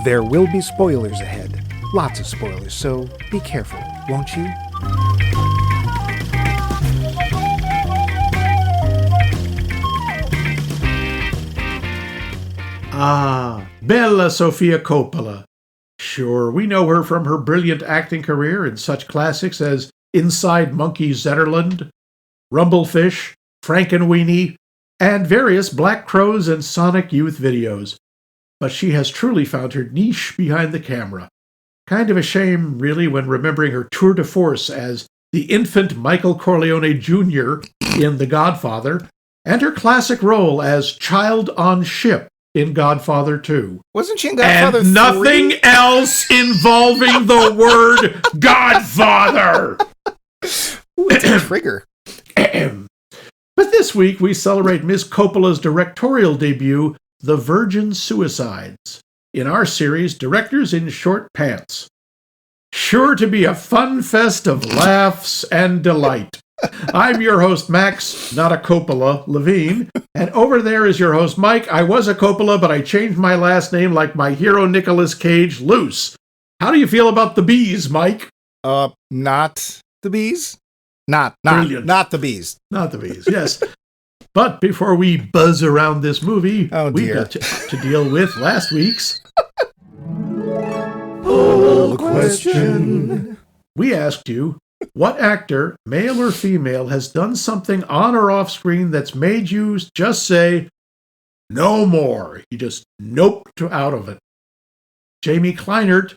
There will be spoilers ahead. Lots of spoilers, so be careful, won't you? Ah, Bella Sofia Coppola. Sure, we know her from her brilliant acting career in such classics as Inside Monkey Zetterland, Rumblefish, Frankenweenie, and various Black Crows and Sonic Youth videos. But she has truly found her niche behind the camera. Kind of a shame, really, when remembering her tour de force as the infant Michael Corleone Jr. in The Godfather, and her classic role as Child on Ship in Godfather 2. Wasn't she in Godfather 3? And nothing else involving the word Godfather! Ooh, it's a trigger. But this week we celebrate Miss Coppola's directorial debut, The Virgin Suicides, in our series Directors in Short Pants. Sure to be a fun fest of laughs and delight. I'm your host, Max, not a Coppola, Levine, and over there is your host, Mike. I was a Coppola, but I changed my last name like my hero Nicolas Cage, Loose. How do you feel about the bees, Mike? Not the bees? Not Brilliant. Not the bees. Not the bees, yes. But before we buzz around this movie, we've got to deal with last week's Poll question. We asked you, what actor, male or female, has done something on or off screen that's made you just say, no more? You just noped out of it. Jamie Kleinert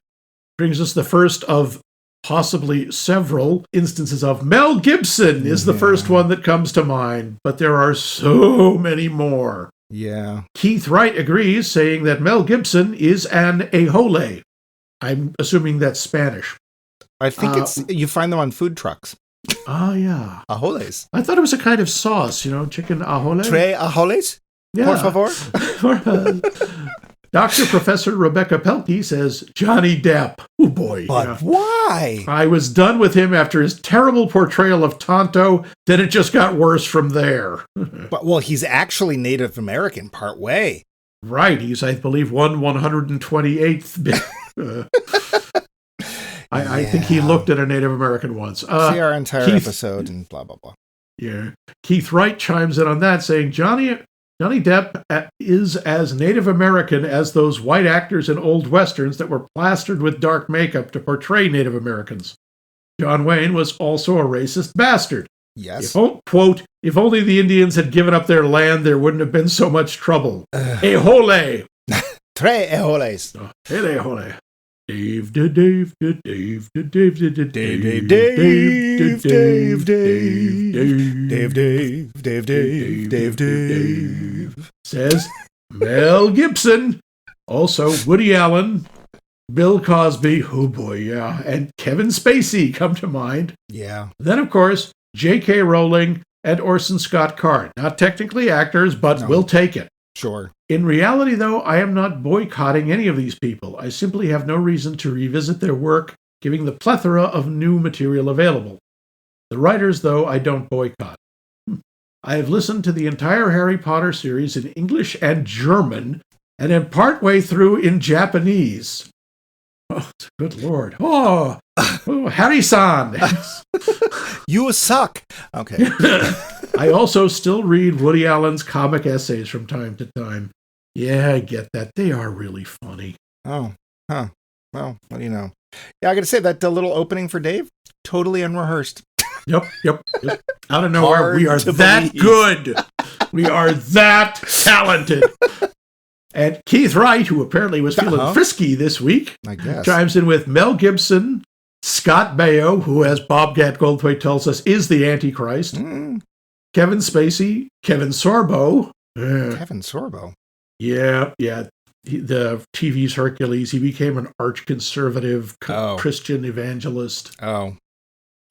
brings us the first of possibly several instances of Mel Gibson is the first one that comes to mind, but there are so many more. Yeah. Keith Wright agrees, saying that Mel Gibson is an ajole. I'm assuming that's Spanish. I think you find them on food trucks. Oh, yeah. Ajoles. I thought it was a kind of sauce, chicken ajole. Tres ajoles? Yeah. Por favor. Dr. Professor Rebecca Pelkey says, Johnny Depp. Oh, boy. But why? I was done with him after his terrible portrayal of Tonto. Then it just got worse from there. But he's actually Native American part way. Right. He's, I believe, 1/128th. I think he looked at a Native American once. See our entire episode and blah, blah, blah. Yeah. Keith Wright chimes in on that, saying, Johnny Depp is as Native American as those white actors in old westerns that were plastered with dark makeup to portray Native Americans. John Wayne was also a racist bastard. Yes. Quote, if only the Indians had given up their land, there wouldn't have been so much trouble. Ajole. Tres ajoles. Ajole. Dave, Dave, Dave, Dave, Dave, Dave, Dave, Dave, Dave, Dave, Dave, Dave, Dave, Dave, Dave, says Mel Gibson, also Woody Allen, Bill Cosby, oh boy, yeah, and Kevin Spacey come to mind. Yeah. Then, of course, J.K. Rowling and Orson Scott Card. Not technically actors, but we'll take it. Sure. In reality, though, I am not boycotting any of these people. I simply have no reason to revisit their work, given the plethora of new material available. The writers, though, I don't boycott. I have listened to the entire Harry Potter series in English and German, and am partway through in Japanese. Oh, good Lord. Oh Harry-san. You suck. Okay. I also still read Woody Allen's comic essays from time to time. Yeah, I get that. They are really funny. Oh, huh. Well, what do you know? Yeah, I got to say that little opening for Dave, totally unrehearsed. Yep. Out of nowhere, we are that good. We are that talented. And Keith Wright, who apparently was feeling frisky this week, I guess, chimes in with Mel Gibson, Scott Baio, who, as Bobcat Goldthwait tells us, is the Antichrist, Kevin Spacey, Kevin Sorbo. Kevin Sorbo? Yeah. The TV's Hercules. He became an arch-conservative Christian evangelist. Oh.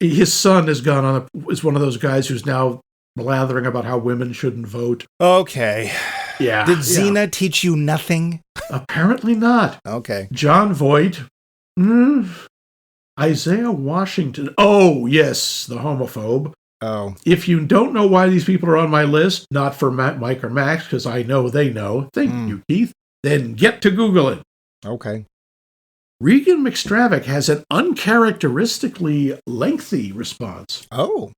His son is one of those guys who's now blathering about how women shouldn't vote. Okay. Yeah. Did Xena teach you nothing? Apparently not. Okay. John Voight. Isaiah Washington. Oh, yes, the homophobe. Oh. If you don't know why these people are on my list, not for Mike or Max, because I know they know, thank you, Keith, then get to Google it. Okay. Regan McStravick has an uncharacteristically lengthy response. Oh.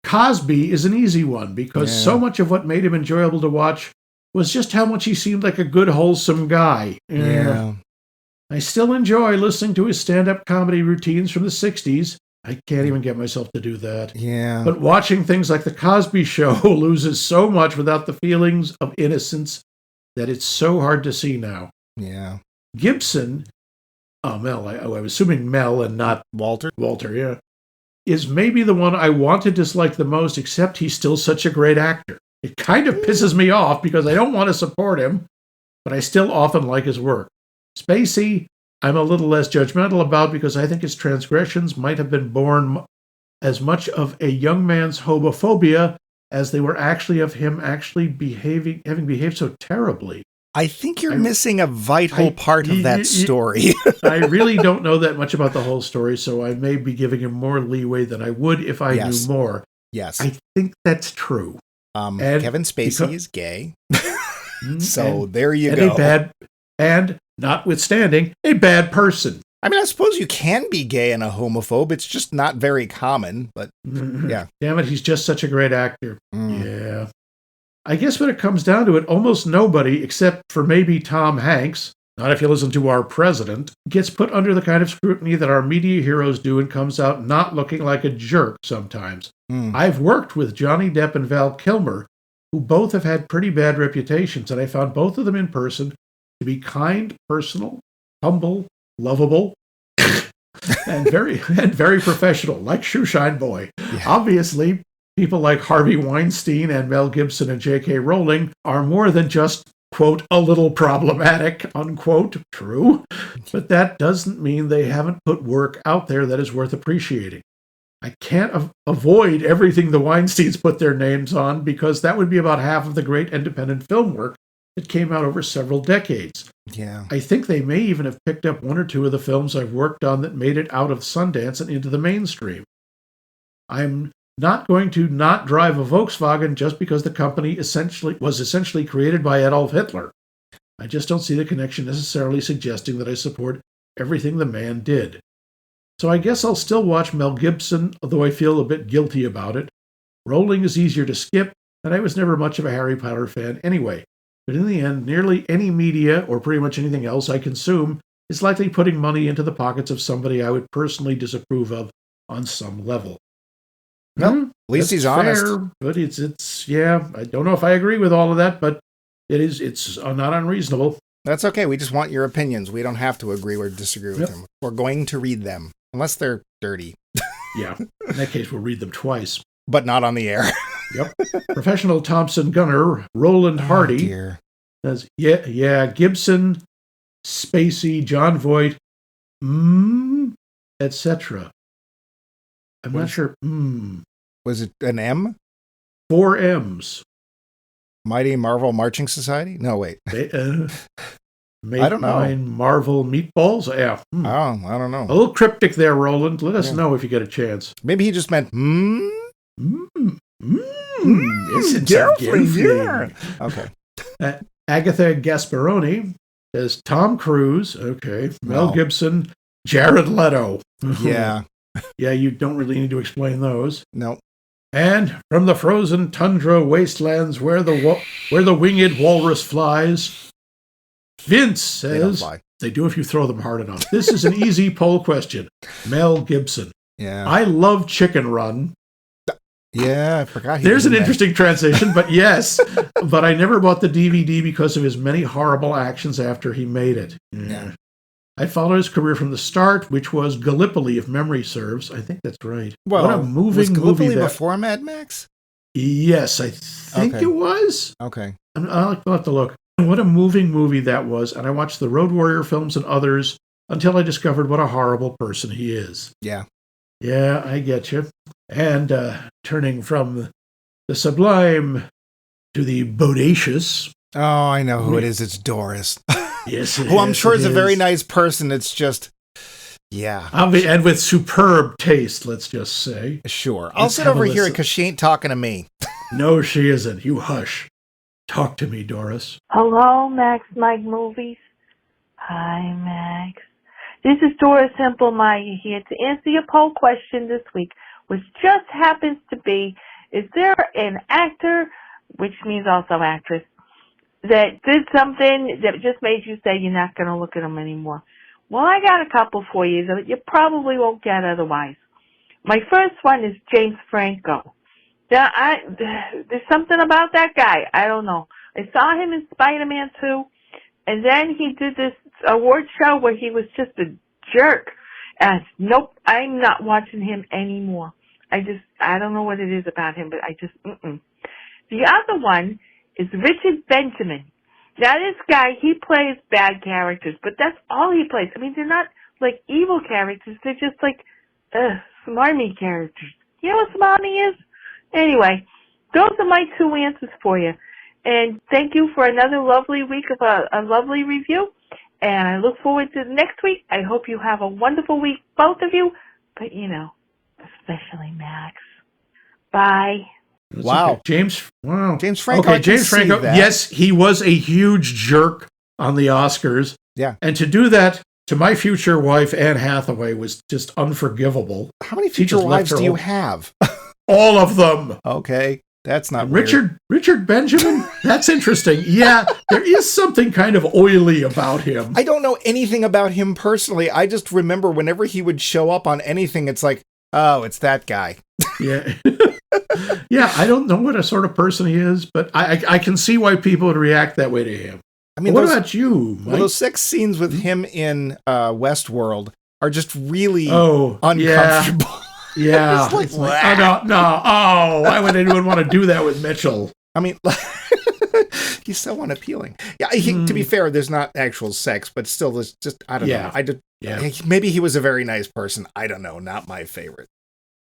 Cosby is an easy one because Yeah. so much of what made him enjoyable to watch was just how much he seemed like a good, wholesome guy. Yeah. I still enjoy listening to his stand-up comedy routines from the 60s. I can't even get myself to do that. Yeah. But watching things like The Cosby Show loses so much without the feelings of innocence that it's so hard to see now. Yeah. Gibson, Mel, I was assuming Mel and not Walter, yeah, is maybe the one I want to dislike the most, except he's still such a great actor. It kind of pisses me off because I don't want to support him, but I still often like his work. Spacey, I'm a little less judgmental about because I think his transgressions might have been born as much of a young man's homophobia as they were actually of him having behaved so terribly. I think you're missing a vital part of that story. I really don't know that much about the whole story, so I may be giving him more leeway than I would if I knew more. Yes. I think that's true. Kevin Spacey is gay. So there you go. And notwithstanding, a bad person. I mean, I suppose you can be gay and a homophobe. It's just not very common, but yeah. Damn it, he's just such a great actor. Yeah. I guess when it comes down to it, almost nobody, except for maybe Tom Hanks, not if you listen to our president, gets put under the kind of scrutiny that our media heroes do and comes out not looking like a jerk sometimes. I've worked with Johnny Depp and Val Kilmer, who both have had pretty bad reputations, and I found both of them in person to be kind, personal, humble, lovable, and very professional, like Shoeshine Boy. Yeah. Obviously, people like Harvey Weinstein and Mel Gibson and J.K. Rowling are more than just, quote, a little problematic, unquote, true. But that doesn't mean they haven't put work out there that is worth appreciating. I can't avoid everything the Weinsteins put their names on because that would be about half of the great independent film work that came out over several decades. Yeah. I think they may even have picked up one or two of the films I've worked on that made it out of Sundance and into the mainstream. I'm not going to not drive a Volkswagen just because the company was essentially created by Adolf Hitler. I just don't see the connection necessarily suggesting that I support everything the man did. So I guess I'll still watch Mel Gibson, although I feel a bit guilty about it. Rowling is easier to skip, and I was never much of a Harry Potter fan anyway. But in the end, nearly any media, or pretty much anything else I consume, is likely putting money into the pockets of somebody I would personally disapprove of on some level. Well, at least he's honest. But it's I don't know if I agree with all of that, but it's not unreasonable. That's okay. We just want your opinions. We don't have to agree or disagree with them. We're going to read them, unless they're dirty. Yeah. In that case, we'll read them twice. But not on the air. Yep. Professional Thompson gunner Roland Hardy says, Gibson, Spacey, John Voight, etc. I'm not sure. Was it an M? 4 M's. Mighty Marvel Marching Society? No, wait. I don't know. Marvel meatballs? Yeah. Oh, I don't know. A little cryptic there, Roland. Let us know if you get a chance. Maybe he just meant, Isn't yeah. Okay. Agatha Gasparoni says Tom Cruise. Okay. Mel Gibson. Jared Leto. Yeah. Yeah, you don't really need to explain those. No. And from the frozen tundra wastelands where the winged walrus flies, Vince says they do if you throw them hard enough. This is an easy poll question. Mel Gibson. Yeah. I love Chicken Run. Yeah, I forgot. There's an interesting transition, but yes. But I never bought the DVD because of his many horrible actions after he made it. Yeah. I followed his career from the start, which was Gallipoli, if memory serves. I think that's right. Well, what a moving was Gallipoli movie before Mad Max? Yes, I think it was. Okay. I'll have to look. What a moving movie that was. And I watched the Road Warrior films and others until I discovered what a horrible person he is. Yeah. Yeah, I get you. And turning from the sublime to the bodacious. Oh, I know who it is. It's Doris. Yes, who I'm sure is a very nice person. It's just, yeah. And with superb taste, let's just say. Sure. I'll sit over here because she ain't talking to me. No, she isn't. You hush. Talk to me, Doris. Hello, Max Mike Movies. Hi, Max. This is Dora Simple Maya here to answer your poll question this week, which just happens to be, is there an actor, which means also actress, that did something that just made you say you're not going to look at them anymore? Well, I got a couple for you that you probably won't get otherwise. My first one is James Franco. Now, there's something about that guy. I don't know. I saw him in Spider-Man 2, and then he did this award show where he was just a jerk. And nope, I'm not watching him anymore. I don't know what it is about him, but The other one is Richard Benjamin. Now, this guy, he plays bad characters, but that's all he plays. I mean, they're not like evil characters. They're just like smarmy characters. You know what smarmy is? Anyway, those are my two answers for you. And thank you for another lovely week of a lovely review. And I look forward to next week. I hope you have a wonderful week, both of you. But, especially Max. Bye. Wow. Okay. James Franco. Okay, James Franco. Yes, he was a huge jerk on the Oscars. Yeah. And to do that to my future wife, Anne Hathaway, was just unforgivable. How many future wives do you have? All of them. Okay. That's not weird. Richard Benjamin? That's interesting. Yeah, there is something kind of oily about him. I don't know anything about him personally. I just remember whenever he would show up on anything, it's like, oh, it's that guy. Yeah. Yeah, I don't know what a sort of person he is, but I can see why people would react that way to him. I mean, what about you, Mike? Well, those sex scenes with him in Westworld are just really uncomfortable. Yeah. It's like, why would anyone want to do that with Mitchell? I mean, he's so unappealing. Yeah, to be fair, there's not actual sex, but still, there's just, I don't know. Maybe he was a very nice person. I don't know. Not my favorite.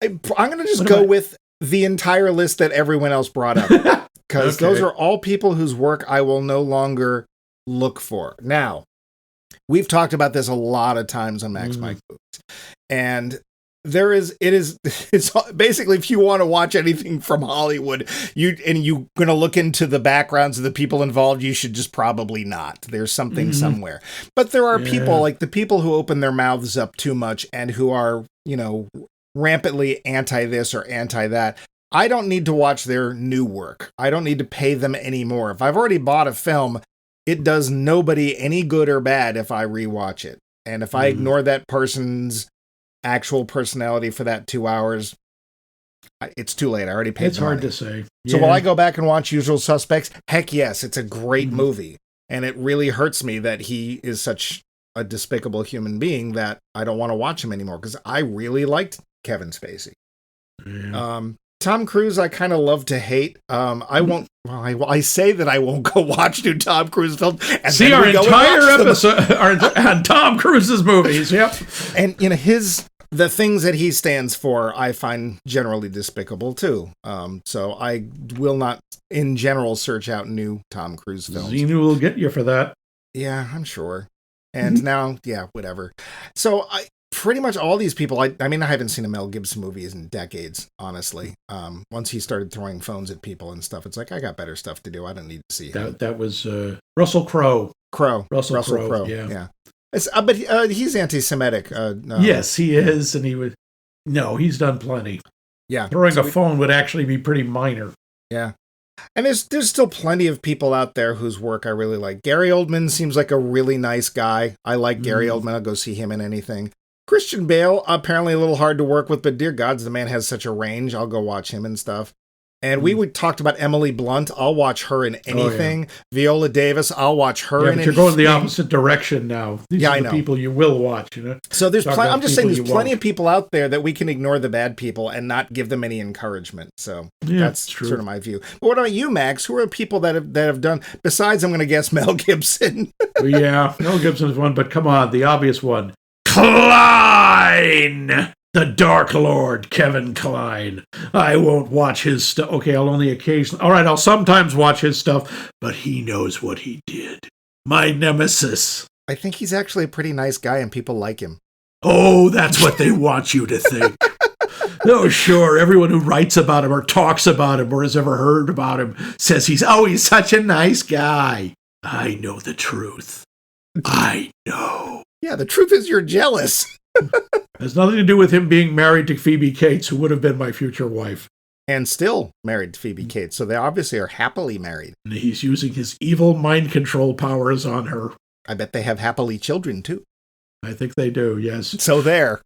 I'm going to just go with the entire list that everyone else brought up, because those are all people whose work I will no longer look for. Now, we've talked about this a lot of times on Max Mike Movies, and it's basically, if you want to watch anything from Hollywood, you're going to look into the backgrounds of the people involved, you should just probably not. There's something somewhere. But there are people, like the people who open their mouths up too much and who are, rampantly anti this or anti that. I don't need to watch their new work. I don't need to pay them anymore. If I've already bought a film, it does nobody any good or bad if I rewatch it. And if I ignore that person's actual personality for that 2 hours, it's too late. I already paid. It's hard to say. So will I go back and watch Usual Suspects? Heck yes, it's a great movie, and it really hurts me that he is such a despicable human being that I don't want to watch him anymore, because I really liked Kevin Spacey. Tom Cruise, I kind of love to hate. I won't. Well, I say that I won't go watch new Tom Cruise films. And see our entire episode on Tom Cruise's movies. Yep. And the things that he stands for, I find generally despicable too. So I will not, in general, search out new Tom Cruise films. Xenu will get you for that. Yeah, I'm sure. And now, whatever. So pretty much all these people, I mean, I haven't seen a Mel Gibson movie in decades, honestly. Once he started throwing phones at people and stuff, it's like, I got better stuff to do. I don't need to see him. That was Russell Crowe. Russell Crowe. Yeah. But he's anti-Semitic. Yes, he is. And he's done plenty. Yeah. Throwing a phone would actually be pretty minor. Yeah. And there's still plenty of people out there whose work I really like. Gary Oldman seems like a really nice guy. I like Gary Oldman. I'll go see him in anything. Christian Bale, apparently a little hard to work with, but dear gods, the man has such a range. I'll go watch him and stuff. And we talked about Emily Blunt. I'll watch her in anything. Oh, yeah. Viola Davis, I'll watch her in anything. You're going the opposite direction now. These are the people you will watch. So I'm just saying there's plenty of people out there that we can ignore the bad people and not give them any encouragement. So that's true. Sort of my view. But what about you, Max? Who are people that have done, besides, I'm going to guess, Mel Gibson? Yeah, Mel Gibson is one, but come on, the obvious one. Kline! The Dark Lord, Kevin Kline. I won't watch his stuff. Okay, I'll only occasionally. All right, I'll sometimes watch his stuff, but he knows what he did. My nemesis. I think he's actually a pretty nice guy and people like him. Oh, that's what they want you to think. Oh, sure, everyone who writes about him or talks about him or has ever heard about him says he's such a nice guy. I know the truth. I know. Yeah, the truth is you're jealous. Has nothing to do with him being married to Phoebe Cates, who would have been my future wife. And still married to Phoebe Cates, so they obviously are happily married. And he's using his evil mind control powers on her. I bet they have happily children, too. I think they do, yes. So there.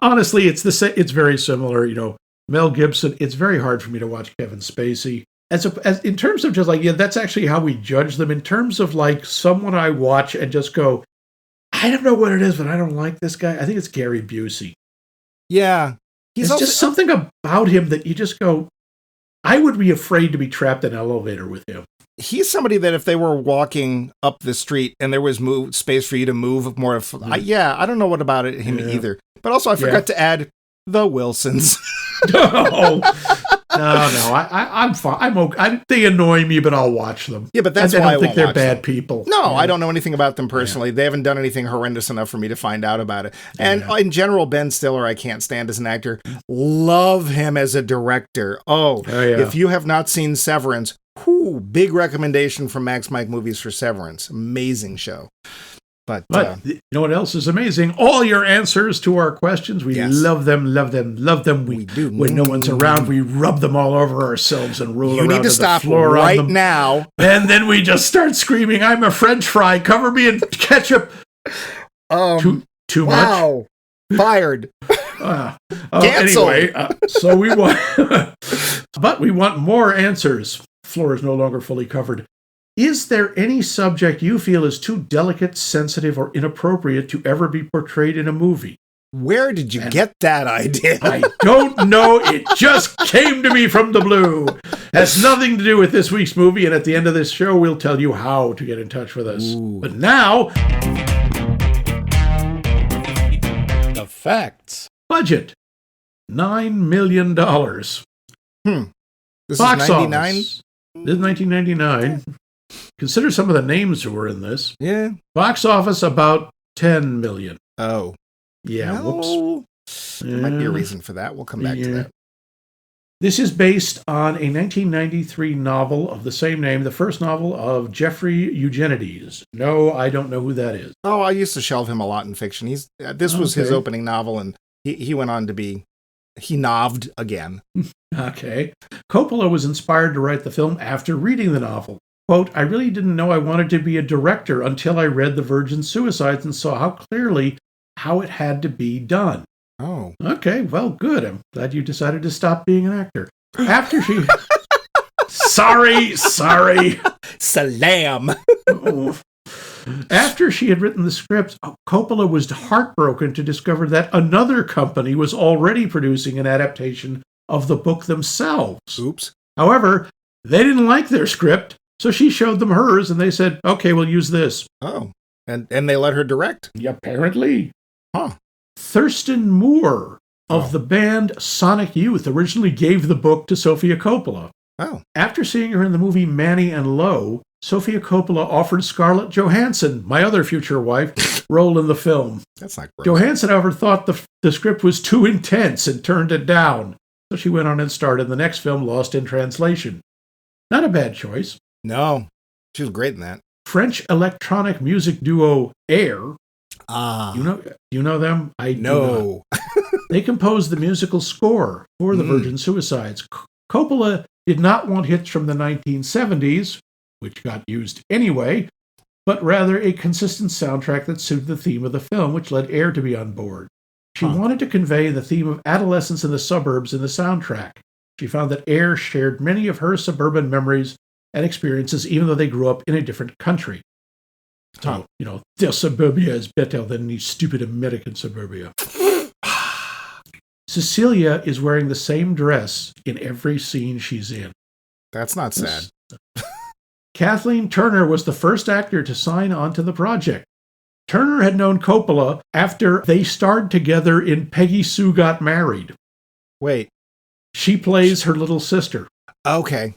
Honestly, it's very similar. You know, Mel Gibson, it's very hard for me to watch Kevin Spacey. As in terms of just like, yeah, that's actually how we judge them. In terms of like someone I watch and just go, I don't know what it is, but I don't like this guy. I think it's Gary Busey. Yeah. There's just something about him that you just go, I would be afraid to be trapped in an elevator with him. He's somebody that if they were walking up the street and there was space for you to move more, I don't know what about him either. But also I forgot to add the Wilsons. No, I'm fine. I'm okay. They annoy me, but I'll watch them. Yeah, but that's why I don't think they're bad people. No, I don't know anything about them personally. Yeah. They haven't done anything horrendous enough for me to find out about it. And in general, Ben Stiller, I can't stand as an actor. Love him as a director. If you have not seen Severance, big recommendation from Max Mike Movies for Severance. Amazing show. But you know what else is amazing? All your answers to our questions. We love them. We do. When no one's around, we rub them all over ourselves and roll around You need to stop right now. And then we just start screaming, I'm a French fry. Cover me in ketchup. Too much? Wow. Fired. Anyway, so we want... but we want more answers. Floor is no longer fully covered. Is there any subject you feel is too delicate, sensitive, or inappropriate to ever be portrayed in a movie? Where did you get that idea? I don't know. It just came to me from the blue. Has nothing to do with this week's movie, and at the end of this show, we'll tell you how to get in touch with us. But now... the facts. Budget. $9 million. This Box is 99? Office. This is 1999. Consider some of the names who were in this. Yeah. Box office about 10 million. Oh. Yeah, whoops. There might be a reason for that. We'll come back to that. This is based on a 1993 novel of the same name, the first novel of Jeffrey Eugenides. No, I don't know who that is. Oh, I used to shelve him a lot in fiction. This was his opening novel, and he went on to be... He noved again. Okay. Coppola was inspired to write the film after reading the novel. Quote, I really didn't know I wanted to be a director until I read The Virgin Suicides and saw how clearly how it had to be done. Oh. Okay, well, good. I'm glad you decided to stop being an actor. After she... Sorry. Salam. After she had written the script, Coppola was heartbroken to discover that another company was already producing an adaptation of the book themselves. Oops. However, they didn't like their script, so she showed them hers, and they said, okay, we'll use this. Oh, and they let her direct? Yeah, apparently. Huh. Thurston Moore of the band Sonic Youth originally gave the book to Sofia Coppola. Oh. After seeing her in the movie Manny and Lowe, Sofia Coppola offered Scarlett Johansson, my other future wife, role in the film. That's not gross. Johansson, however, thought the script was too intense and turned it down. So she went on and starred in the next film, Lost in Translation. Not a bad choice. No, she was great in that. French electronic music duo Air. Ah. You know them? I know. They composed the musical score for The Virgin Suicides. Coppola did not want hits from the 1970s, which got used anyway, but rather a consistent soundtrack that suited the theme of the film, which led Air to be on board. She wanted to convey the theme of adolescence in the suburbs in the soundtrack. She found that Air shared many of her suburban memories and experiences, even though they grew up in a different country. So, their suburbia is better than the stupid American suburbia. Cecilia is wearing the same dress in every scene she's in. That's not sad. Kathleen Turner was the first actor to sign on to the project. Turner had known Coppola after they starred together in Peggy Sue Got Married. Wait. She plays her little sister. Okay.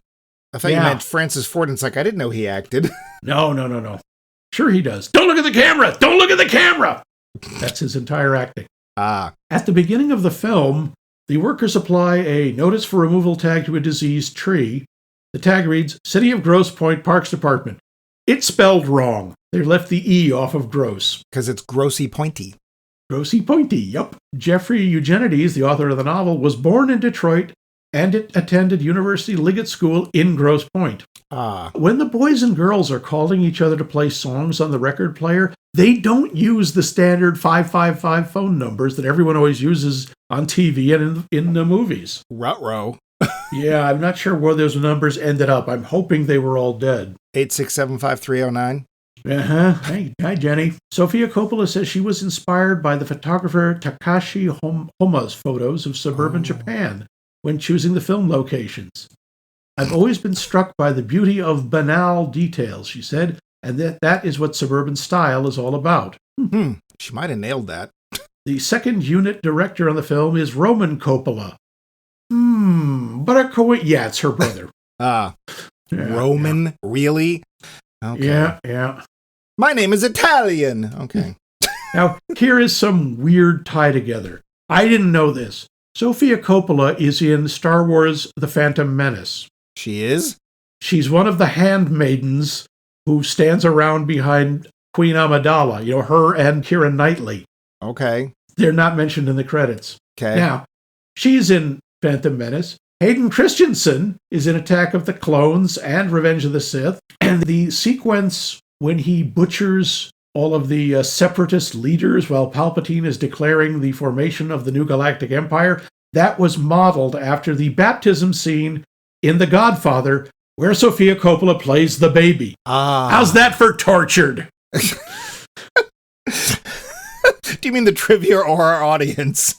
I thought you meant Francis Ford, and it's like, I didn't know he acted. No. Sure he does. Don't look at the camera! Don't look at the camera! That's his entire acting. Ah. At the beginning of the film, the workers apply a notice for removal tag to a diseased tree. The tag reads, City of Grosse Pointe Parks Department. It's spelled wrong. They left the E off of gross. Because it's grossy pointy. Grossy pointy, yup. Jeffrey Eugenides, the author of the novel, was born in Detroit and attended University Liggett School in Grosse Pointe. When the boys and girls are calling each other to play songs on the record player, they don't use the standard 555 phone numbers that everyone always uses on TV and in the movies. Ruh-roh. Yeah, I'm not sure where those numbers ended up. I'm hoping they were all dead. 8675309. Hi, Jenny. Sofia Coppola says she was inspired by the photographer Takashi Homa's photos of suburban Japan when choosing the film locations. I've always been struck by the beauty of banal details, she said, and that is what suburban style is all about. She might have nailed that. The second unit director on the film is Roman Coppola. But yeah, it's her brother. Roman? Really? Okay. Yeah. My name is Italian. Okay. Now, here is some weird tie together. I didn't know this. Sofia Coppola is in Star Wars The Phantom Menace. She is? She's one of the handmaidens who stands around behind Queen Amidala, her and Keira Knightley. Okay. They're not mentioned in the credits. Okay. Now, she's in Phantom Menace. Hayden Christensen is in Attack of the Clones and Revenge of the Sith. And the sequence when he butchers all of the separatist leaders while Palpatine is declaring the formation of the new Galactic Empire, that was modeled after the baptism scene in The Godfather, where Sofia Coppola plays the baby. How's that for tortured? Do you mean the trivia or our audience?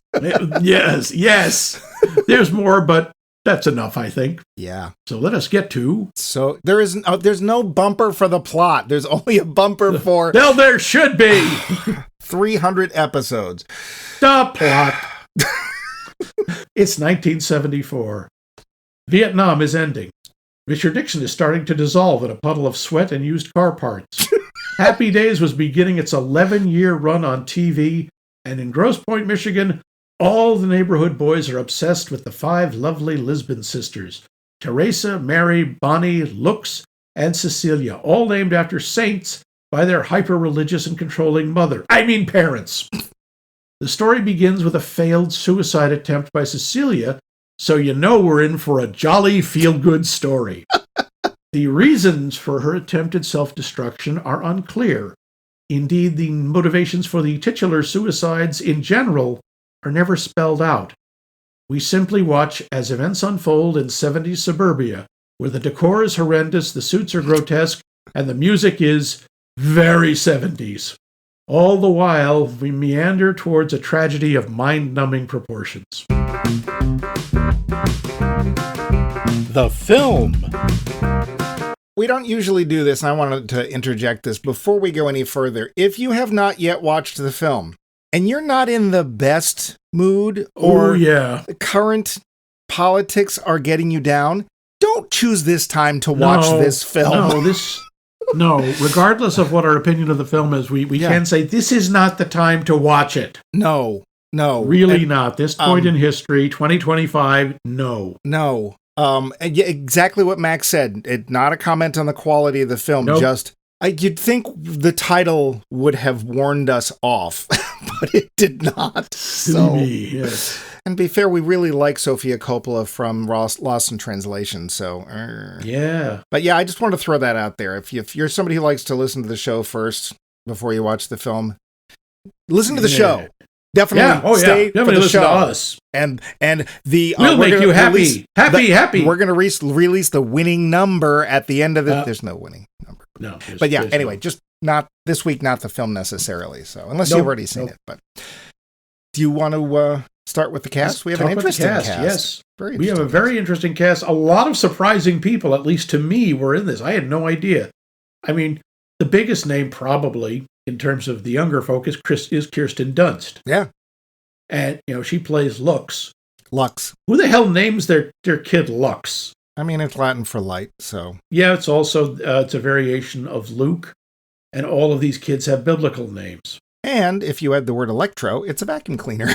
Yes. There's more, but that's enough, I think. Yeah. So let us get to... So there's no bumper for the plot. There's only a bumper for... Well, there should be! 300 episodes. The plot. It's 1974. Vietnam is ending. Richard Nixon is starting to dissolve in a puddle of sweat and used car parts. Happy Days was beginning its 11-year run on TV, and in Grosse Pointe, Michigan, all the neighborhood boys are obsessed with the 5 lovely Lisbon sisters, Teresa, Mary, Bonnie, Lux, and Cecilia, all named after saints by their hyper-religious and controlling parents. The story begins with a failed suicide attempt by Cecilia, so we're in for a jolly feel-good story. The reasons for her attempted self-destruction are unclear. Indeed, the motivations for the titular suicides in general are never spelled out. We simply watch as events unfold in 70s suburbia, where the decor is horrendous, the suits are grotesque, and the music is very 70s. All the while, we meander towards a tragedy of mind-numbing proportions. The film. We don't usually do this, and I wanted to interject this before we go any further. If you have not yet watched the film, and you're not in the best mood, or current politics are getting you down, don't choose this time to watch this film. No, regardless of what our opinion of the film is, we can say this is not the time to watch it. No. Really not. This point in history, 2025, no. No. Exactly what Max said. Not a comment on the quality of the film, just... you'd think the title would have warned us off, but it did not. So, yes. And be fair, we really like Sofia Coppola from Lost in Translation, so... Yeah. But yeah, I just wanted to throw that out there. If you're somebody who likes to listen to the show first before you watch the film, listen to the show. Definitely stay for the show. To us. And the... we'll make you happy. Happy. We're going to release the winning number at the end of it. There's no winning number. No. But yeah, anyway, just not this week, not the film necessarily. So unless you've already seen it. But do you want to start with the cast? We have an interesting cast. Yes. We have a very interesting cast. A lot of surprising people, at least to me, were in this. I had no idea. I mean, the biggest name probably in terms of the younger folk is Kirsten Dunst. Yeah. And, she plays Lux. Who the hell names their kid Lux? I mean, it's Latin for light, so... Yeah, it's also it's a variation of Luke, and all of these kids have biblical names. And if you add the word electro, it's a vacuum cleaner.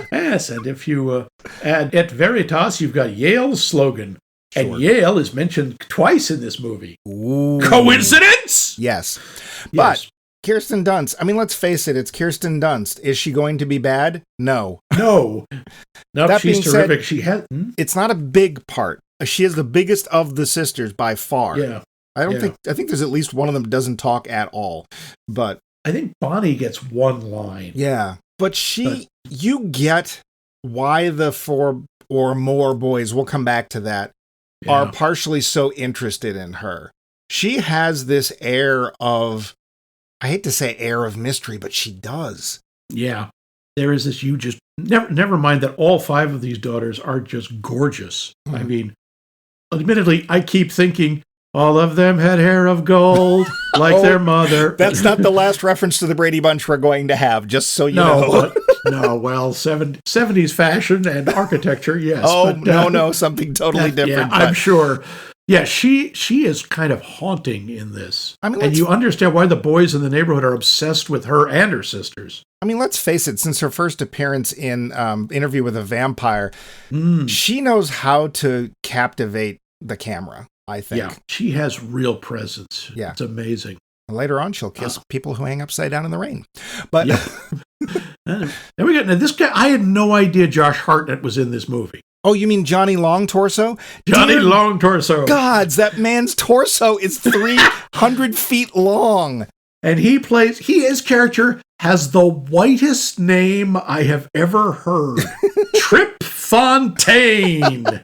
Yes, and if you add Et Veritas, you've got Yale's slogan, Sure. And Yale is mentioned twice in this movie. Ooh. Coincidence? Yes. But Kirsten Dunst, I mean, let's face it, it's Kirsten Dunst. Is she going to be bad? No. No. No, that she's being terrific. Said, it's not a big part. She is the biggest of the sisters by far. Yeah. I think there's at least one of them doesn't talk at all. But I think Bonnie gets one line. Yeah. But you get why the 4 or more boys, we'll come back to that, are partially so interested in her. She has this air of, I hate to say air of mystery, but she does. Yeah. There is this, you just, never mind that all 5 of these daughters are just gorgeous. Mm-hmm. I mean, admittedly, I keep thinking, all of them had hair of gold, like their mother. That's not the last reference to the Brady Bunch we're going to have, just so you know. No, well, 70s fashion and architecture, yes. Oh, but, something totally different. Yeah, I'm sure. Yeah, she is kind of haunting in this. I mean, and you understand why the boys in the neighborhood are obsessed with her and her sisters. I mean, let's face it, since her first appearance in Interview with a Vampire, she knows how to captivate the camera, I think. Yeah, she has real presence. Yeah. It's amazing. Later on, she'll kiss people who hang upside down in the rain. But and we got this guy. I had no idea Josh Hartnett was in this movie. Oh, you mean Johnny Long Torso? Johnny Long Torso. Gods, that man's torso is 300 feet long. And his character has the whitest name I have ever heard. Trip Fontaine.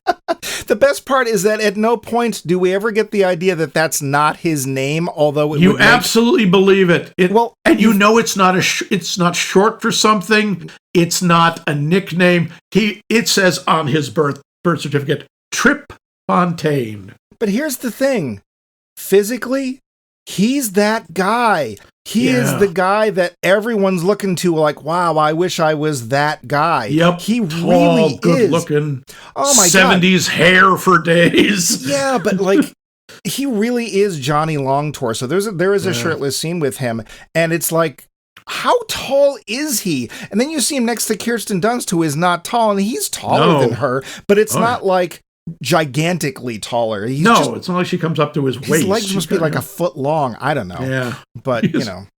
The best part is that at no point do we ever get the idea that that's not his name, although you absolutely believe it. And you know it's not it's not short for something. It's not a nickname. It says on his birth certificate, Trip Fontaine. But here's the thing. Physically, he's that guy. He is the guy that everyone's looking to, like, wow, I wish I was that guy. Yep. He tall, really good is. Looking. Oh my 70s hair for days. Yeah, but like he really is Johnny Long Torso. There is a shirtless scene with him, and it's like, how tall is he? And then you see him next to Kirsten Dunst, who is not tall, and he's taller than her, but it's not like gigantically taller. It's not like she comes up to his waist. His legs must be like a foot long. I don't know. Yeah. But,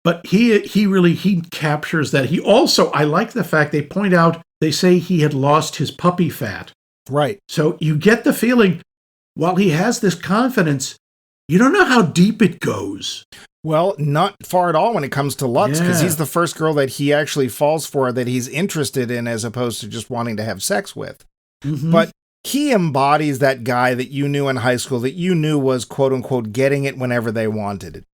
But he really captures that. He also, I like the fact they point out, they say he had lost his puppy fat. Right. So you get the feeling, while he has this confidence, you don't know how deep it goes. Well, not far at all when it comes to Lutz, because he's the first girl that he actually falls for, that he's interested in, as opposed to just wanting to have sex with. Mm-hmm. But he embodies that guy that you knew in high school, that you knew was, quote unquote, getting it whenever they wanted it.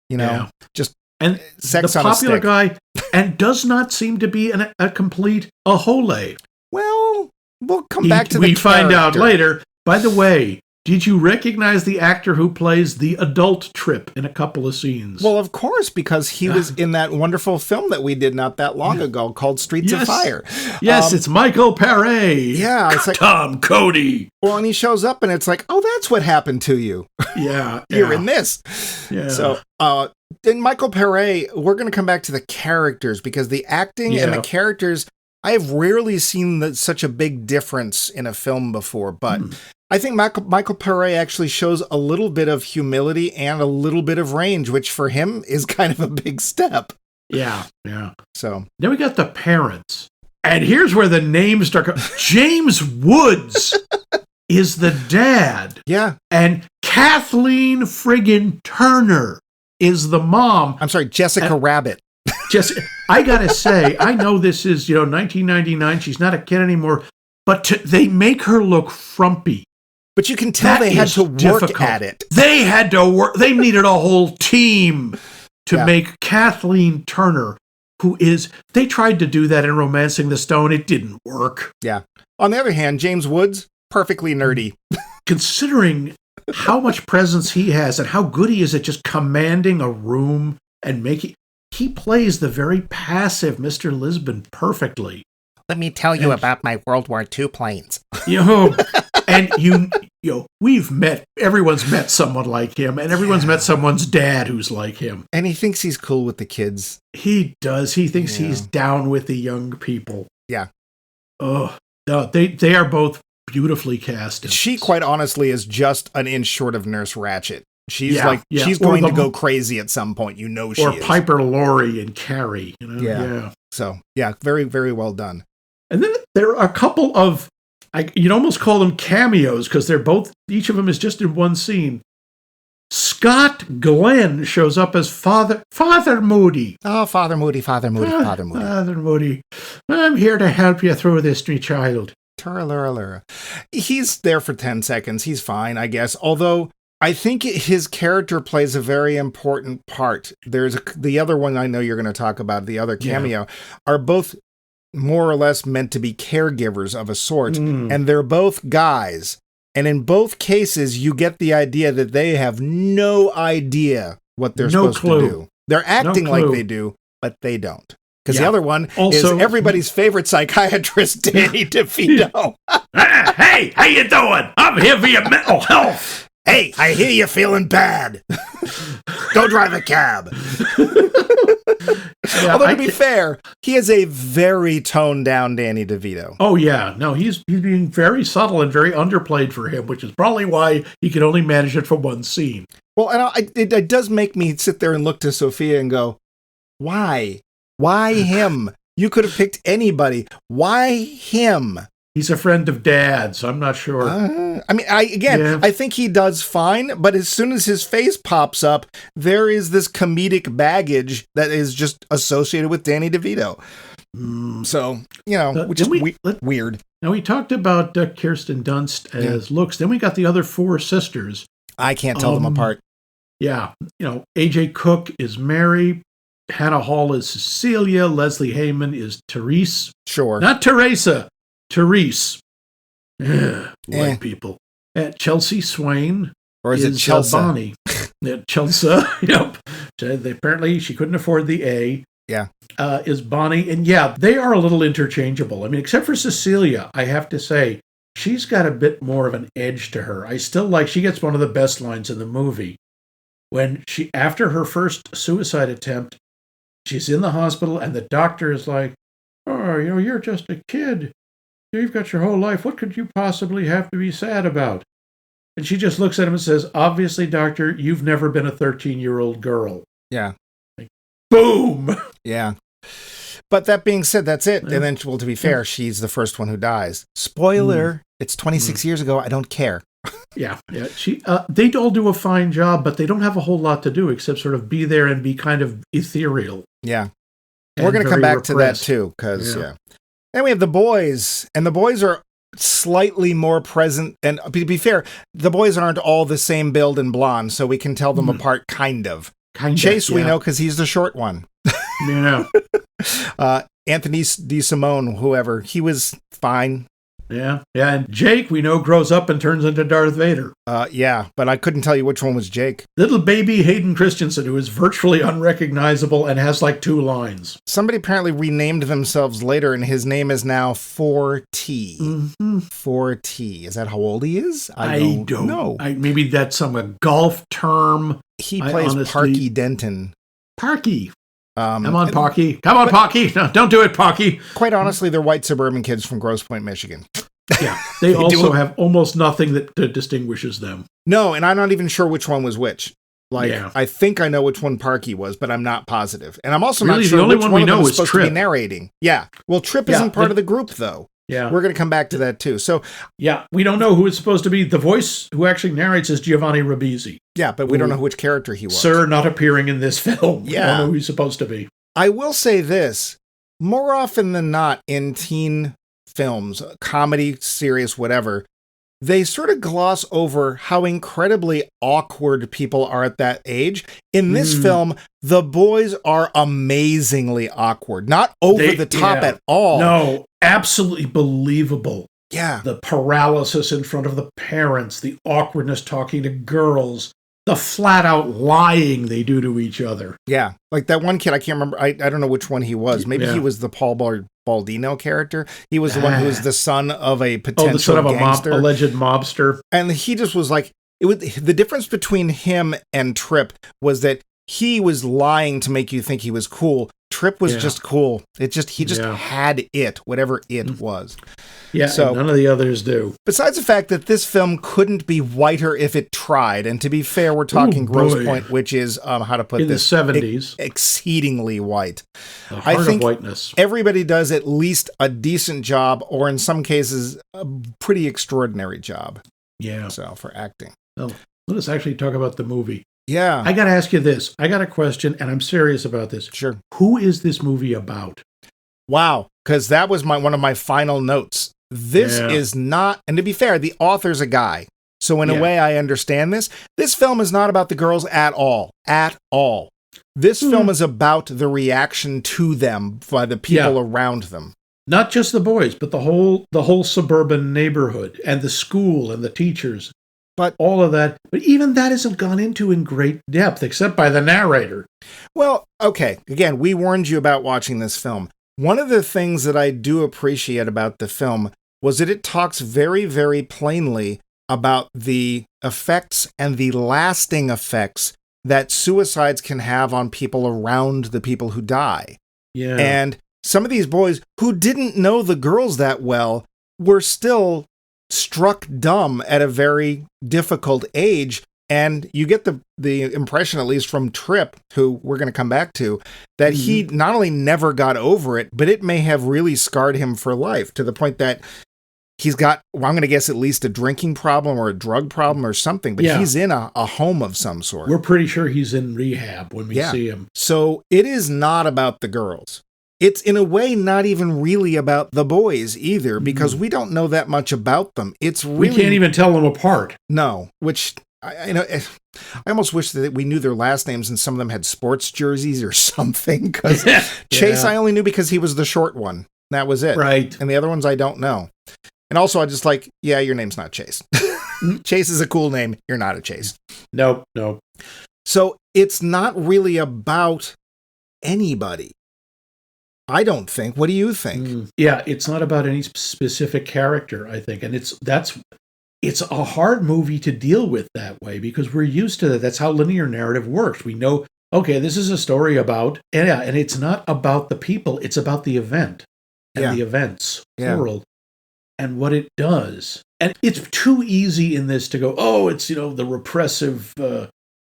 Just and sex the on a popular stick. Guy, and does not seem to be a complete ahole. Well, we'll come back to the we find out later. By the way, did you recognize the actor who plays the adult Trip in a couple of scenes? Well, of course, because he was in that wonderful film that we did not that long ago called Streets of Fire. Yes, it's Michael Paré. Yeah. It's like Tom Cody. Well, and he shows up and it's like, oh, that's what happened to you. Yeah. You're in this. Yeah. So, then Michael Paré, we're going to come back to the characters, because the acting and the characters, I have rarely seen such a big difference in a film before, but I think Michael Paré actually shows a little bit of humility and a little bit of range, which for him is kind of a big step. Yeah, yeah. So then we got the parents. And here's where the names start. James Woods is the dad. Yeah. And Kathleen friggin' Turner is the mom. I'm sorry, Jessica Rabbit. I gotta say, I know this is 1999. She's not a kid anymore, but they make her look frumpy. But you can tell they had to work at it. They had to work. They needed a whole team to make Kathleen Turner, they tried to do that in Romancing the Stone. It didn't work. Yeah. On the other hand, James Woods, perfectly nerdy. Considering how much presence he has and how good he is at just commanding a room and he plays the very passive Mr. Lisbon perfectly. Let me tell you about my World War II planes. And everyone's met someone like him, and everyone's met someone's dad who's like him. And he thinks he's cool with the kids. He does. He thinks he's down with the young people. Yeah. Oh, no, they are both beautifully cast. She, quite honestly, is just an inch short of Nurse Ratched. She's she's or going to go crazy at some point. You know she is. Or Piper Laurie and Carrie. You know? Yeah. So, very, very well done. And then there are a couple of, you'd almost call them cameos, because each of them is just in one scene. Scott Glenn shows up as Father Moody. Oh, Father Moody. Father Moody. I'm here to help you through this, me child. He's there for 10 seconds. He's fine, I guess. Although, I think his character plays a very important part. There's the other one I know you're going to talk about, the other cameo, are both more or less meant to be caregivers of a sort, and they're both guys. And in both cases, you get the idea that they have no idea what they're supposed to do. They're acting like they do, but they don't. Because the other one is everybody's favorite psychiatrist, Danny DeVito. Hey, how you doing? I'm here for your mental health. Hey, I hear you're feeling bad. Go drive a cab. Although, to be fair, he is a very toned down Danny DeVito. Oh, yeah. No, he's being very subtle and very underplayed for him, which is probably why he could only manage it for one scene. Well, and it does make me sit there and look to Sofia and go, why? Why him? You could have picked anybody. Why him? He's a friend of Dad's, so I'm not sure. I think he does fine, but as soon as his face pops up, there is this comedic baggage that is just associated with Danny DeVito. So, which is weird. Now, we talked about Kirsten Dunst as looks. Then we got the other four sisters. I can't tell them apart. Yeah. A.J. Cook is Mary. Hannah Hall is Cecilia. Leslie Heyman is Therese. Sure. Not Teresa. Therese. White people. Chelsea Swain. Or is it Chelsea? Bonnie. Chelsea. Yep. Apparently, she couldn't afford the A. Yeah. Is Bonnie. And they are a little interchangeable. I mean, except for Cecilia, I have to say, she's got a bit more of an edge to her. I still she gets one of the best lines in the movie. When after her first suicide attempt, she's in the hospital and the doctor is like, oh, you're just a kid. You've got your whole life. What could you possibly have to be sad about? And she just looks at him and says, obviously, doctor, you've never been a 13-year-old girl. Yeah. Boom! Yeah. But that being said, that's it. And then, to be fair, she's the first one who dies. Spoiler, it's 26 years ago. I don't care. Yeah. They all do a fine job, but they don't have a whole lot to do except sort of be there and be kind of ethereal. Yeah. We're going to come back to that, too, because, Then we have the boys, and the boys are slightly more present. And to be fair, the boys aren't all the same build and blonde, so we can tell them apart, kind of. Chase, we know, because he's the short one. Anthony DeSimone, whoever, he was fine. Yeah. And Jake, we know, grows up and turns into Darth Vader. But I couldn't tell you which one was Jake. Little baby Hayden Christensen, who is virtually unrecognizable and has 2 lines. Somebody apparently renamed themselves later, and his name is now 4T. 4T. Is that how old he is? I don't know. Maybe that's some golf term. He plays Parky Denton. Parky. Come on, Parky. Come on, Parky. No, don't do it, Parky. Quite honestly, they're white suburban kids from Grosse Pointe, Michigan. Yeah, they also have almost nothing that distinguishes them. No, and I'm not even sure which one was which. I think I know which one Parky was, but I'm not positive. And I'm also not sure the only which one we know is is supposed Trip. to be narrating. Yeah. Well, Trip isn't part of the group, though. Yeah. We're going to come back to that, too. So, we don't know who it's supposed to be. The voice who actually narrates is Giovanni Ribisi. Yeah, but we don't know which character he was. Sir not appearing in this film. Yeah. We don't know who he's supposed to be. I will say this. More often than not, in teen films, comedy, serious, whatever, they sort of gloss over how incredibly awkward people are at that age. In this film, the boys are amazingly awkward. Not over the top at all. No, absolutely believable. Yeah. The paralysis in front of the parents, the awkwardness talking to girls, the flat-out lying they do to each other. Yeah. Like that one kid, I can't remember, I don't know which one he was. Maybe he was the Paul Baldino character. He was the one who was the son of a potential gangster. Alleged mobster. And he just was like, the difference between him and Trip was that he was lying to make you think he was cool. Trip was just cool. He just had it, whatever it was. Yeah, so none of the others do. Besides the fact that this film couldn't be whiter if it tried, and to be fair, we're talking Grosse Pointe, which is, how to put in this? In the 70s. Exceedingly white. The heart I think of whiteness. Everybody does at least a decent job, or in some cases, a pretty extraordinary job. Yeah. So, for acting. Well, let us actually talk about the movie. Yeah. I got to ask you this. I got a question, and I'm serious about this. Sure. Who is this movie about? Wow. Because that was one of my final notes. This is not, and to be fair, the author's a guy. So in a way, I understand this. This film is not about the girls at all. At all. This film is about the reaction to them by the people around them. Not just the boys, but the whole suburban neighborhood and the school and the teachers. But all of that. But even that isn't gone into in great depth, except by the narrator. Well, okay. Again, we warned you about watching this film. One of the things that I do appreciate about the film was that it talks very, very plainly about the effects and the lasting effects that suicides can have on people around the people who die. Yeah. And some of these boys who didn't know the girls that well were still struck dumb at a very difficult age. And you get the impression, at least from Trip, who we're going to come back to, that he not only never got over it, but it may have really scarred him for life, to the point that he's got, well, I'm going to guess at least a drinking problem or a drug problem or something, but he's in a home of some sort. We're pretty sure he's in rehab when we see him. So it is not about the girls. It's in a way not even really about the boys either, because we don't know that much about them. It's really, we can't even tell them apart. No, which I almost wish that we knew their last names and some of them had sports jerseys or something. Because Chase, I only knew because he was the short one. That was it. Right. And the other ones I don't know. And also I just like, your name's not Chase. Chase is a cool name. You're not a Chase. Nope. So it's not really about anybody. I don't think. What do you think? Yeah, it's not about any specific character, I think. And it's a hard movie to deal with that way because we're used to that. That's how linear narrative works. We know, okay, this is a story about, and it's not about the people. It's about the event and the events, plural, and what it does. And it's too easy in this to go, oh, it's, the repressive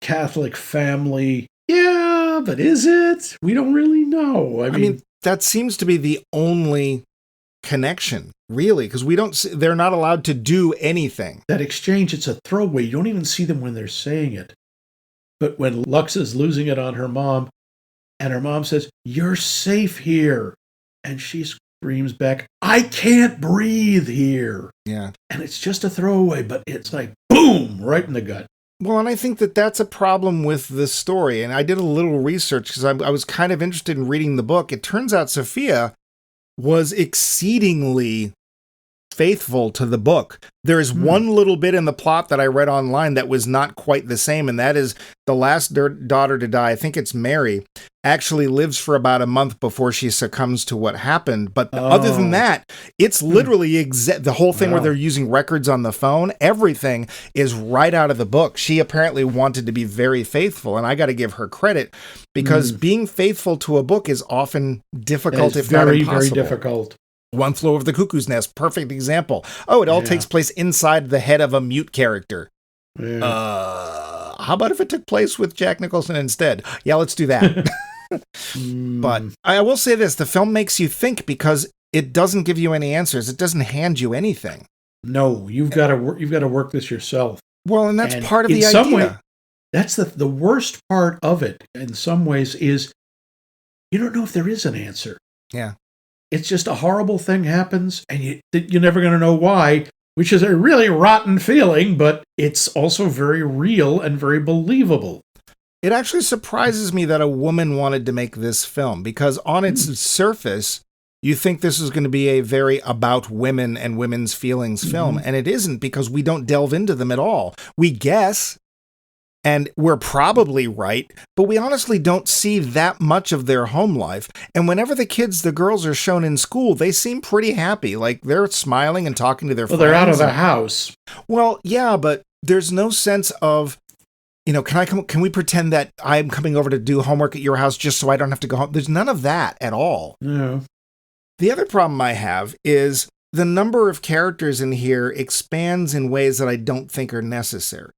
Catholic family. Yeah, but is it? We don't really know. I mean that seems to be the only connection, really, because they're not allowed to do anything. That exchange, it's a throwaway. You don't even see them when they're saying it. But when Lux is losing it on her mom, and her mom says, "You're safe here," and she screams back, "I can't breathe here." Yeah. And it's just a throwaway, but it's like, boom, right in the gut. Well, and I think that that's a problem with the story. And I did a little research because I was kind of interested in reading the book. It turns out Sofia was exceedingly faithful to the book. There is one little bit in the plot that I read online that was not quite the same, and that is the last daughter to die, I think it's Mary, actually lives for about a month before she succumbs to what happened. But other than that, it's literally the whole thing where they're using records on the phone, everything is right out of the book. She apparently wanted to be very faithful, and I got to give her credit, because being faithful to a book is often difficult, if not impossible. Very, very difficult. One Flew Over the Cuckoo's Nest, perfect example. Oh, it all takes place inside the head of a mute character. Yeah. How about if it took place with Jack Nicholson instead? Yeah, let's do that. But I will say this, the film makes you think because it doesn't give you any answers. It doesn't hand you anything. No, you've got to work this yourself. Well, and that's part of the idea. Way, that's the worst part of it in some ways is you don't know if there is an answer. Yeah. It's just a horrible thing happens, and you're never going to know why, which is a really rotten feeling, but it's also very real and very believable. It actually surprises me that a woman wanted to make this film, because on its surface, you think this is going to be a very about women and women's feelings film, and it isn't, because we don't delve into them at all. We guess, and we're probably right, but we honestly don't see that much of their home life. And whenever the girls are shown in school, they seem pretty happy. Like, they're smiling and talking to their friends. Well, they're out of the house. Well, yeah, but there's no sense of can we pretend that I'm coming over to do homework at your house just so I don't have to go home? There's none of that at all. No. The other problem I have is the number of characters in here expands in ways that I don't think are necessary.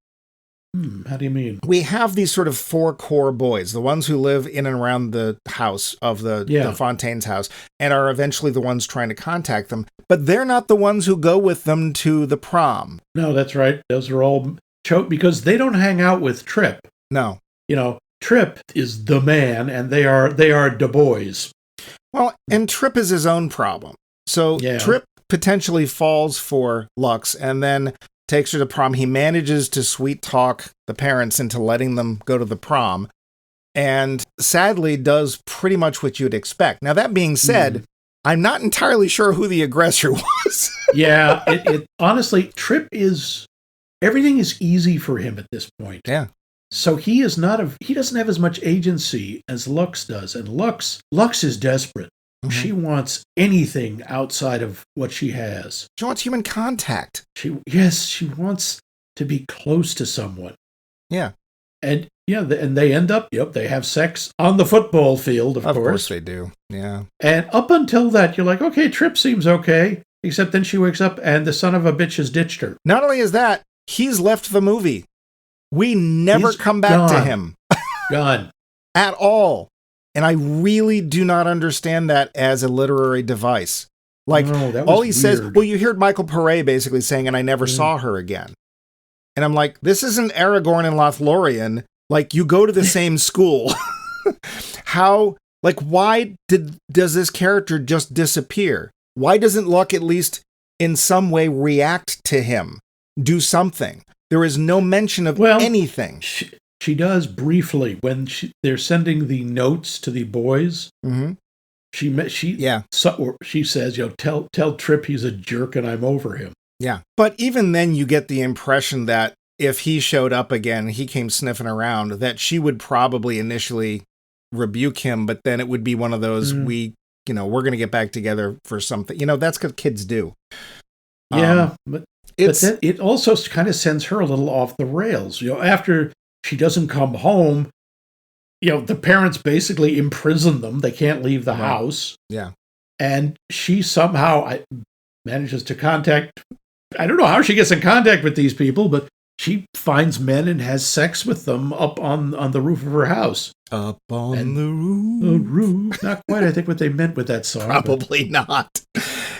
How do you mean? We have these sort of 4 core boys, the ones who live in and around the house of the Fontaine's house, and are eventually the ones trying to contact them. But they're not the ones who go with them to the prom. No, that's right. Those are all because they don't hang out with Trip. No. Trip is the man, and they are the boys. Well, and Trip is his own problem. So Trip potentially falls for Lux and then takes her to prom. He manages to sweet talk the parents into letting them go to the prom, and sadly does pretty much what you'd expect. Now, that being said, I'm not entirely sure who the aggressor was. Yeah, it honestly, Trip is, everything is easy for him at this point. Yeah. So he doesn't have as much agency as Lux does, and Lux is desperate. Mm-hmm. She wants anything outside of what she has. She wants human contact. She wants to be close to someone. Yeah. And and they end up, they have sex on the football field, of course. Of course they do, yeah. And up until that, you're like, okay, Trip seems okay, except then she wakes up and the son of a bitch has ditched her. Not only is that, he's left the movie. We never come back to him. Gone. At all. And I really do not understand that as a literary device. Like, all he says, you heard Michael Pare basically saying, and I never saw her again. And I'm like, this isn't Aragorn and Lothlorien. Like, you go to the same school. Why does this character just disappear? Why doesn't Luck at least in some way react to him? Do something. There is no mention of anything. She does briefly when they're sending the notes to the boys. Mm-hmm. She says, tell Trip he's a jerk and I'm over him. Yeah. But even then you get the impression that if he showed up again, he came sniffing around, that she would probably initially rebuke him, but then it would be one of those, we're going to get back together for something. That's what kids do. Yeah. But then it also kind of sends her a little off the rails. After she doesn't come home, the parents basically imprison them. They can't leave the house. Yeah. And she somehow manages to contact, I don't know how she gets in contact with these people, but she finds men and has sex with them up on the roof of her house. Up on the roof. The roof. Not quite, I think, what they meant with that song. Probably not.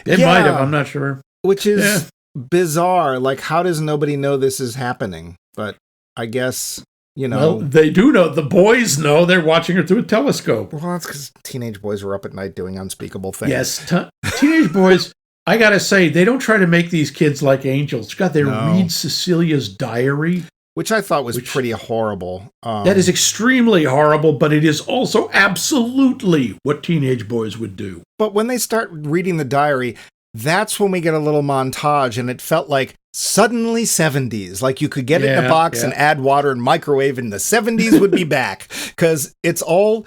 They might have, I'm not sure. Which is bizarre. Like, how does nobody know this is happening? But I guess, Well, they do know. The boys know. They're watching her through a telescope. Well, that's because teenage boys were up at night doing unspeakable things. Yes, teenage boys, I gotta say, they don't try to make these kids like angels. God, they read Cecilia's diary. Which I thought was pretty horrible. That is extremely horrible, but it is also absolutely what teenage boys would do. But when they start reading the diary, that's when we get a little montage, and it felt like suddenly 70s. Like you could get it in a box and add water and microwave, and the 70s would be back. Because it's all,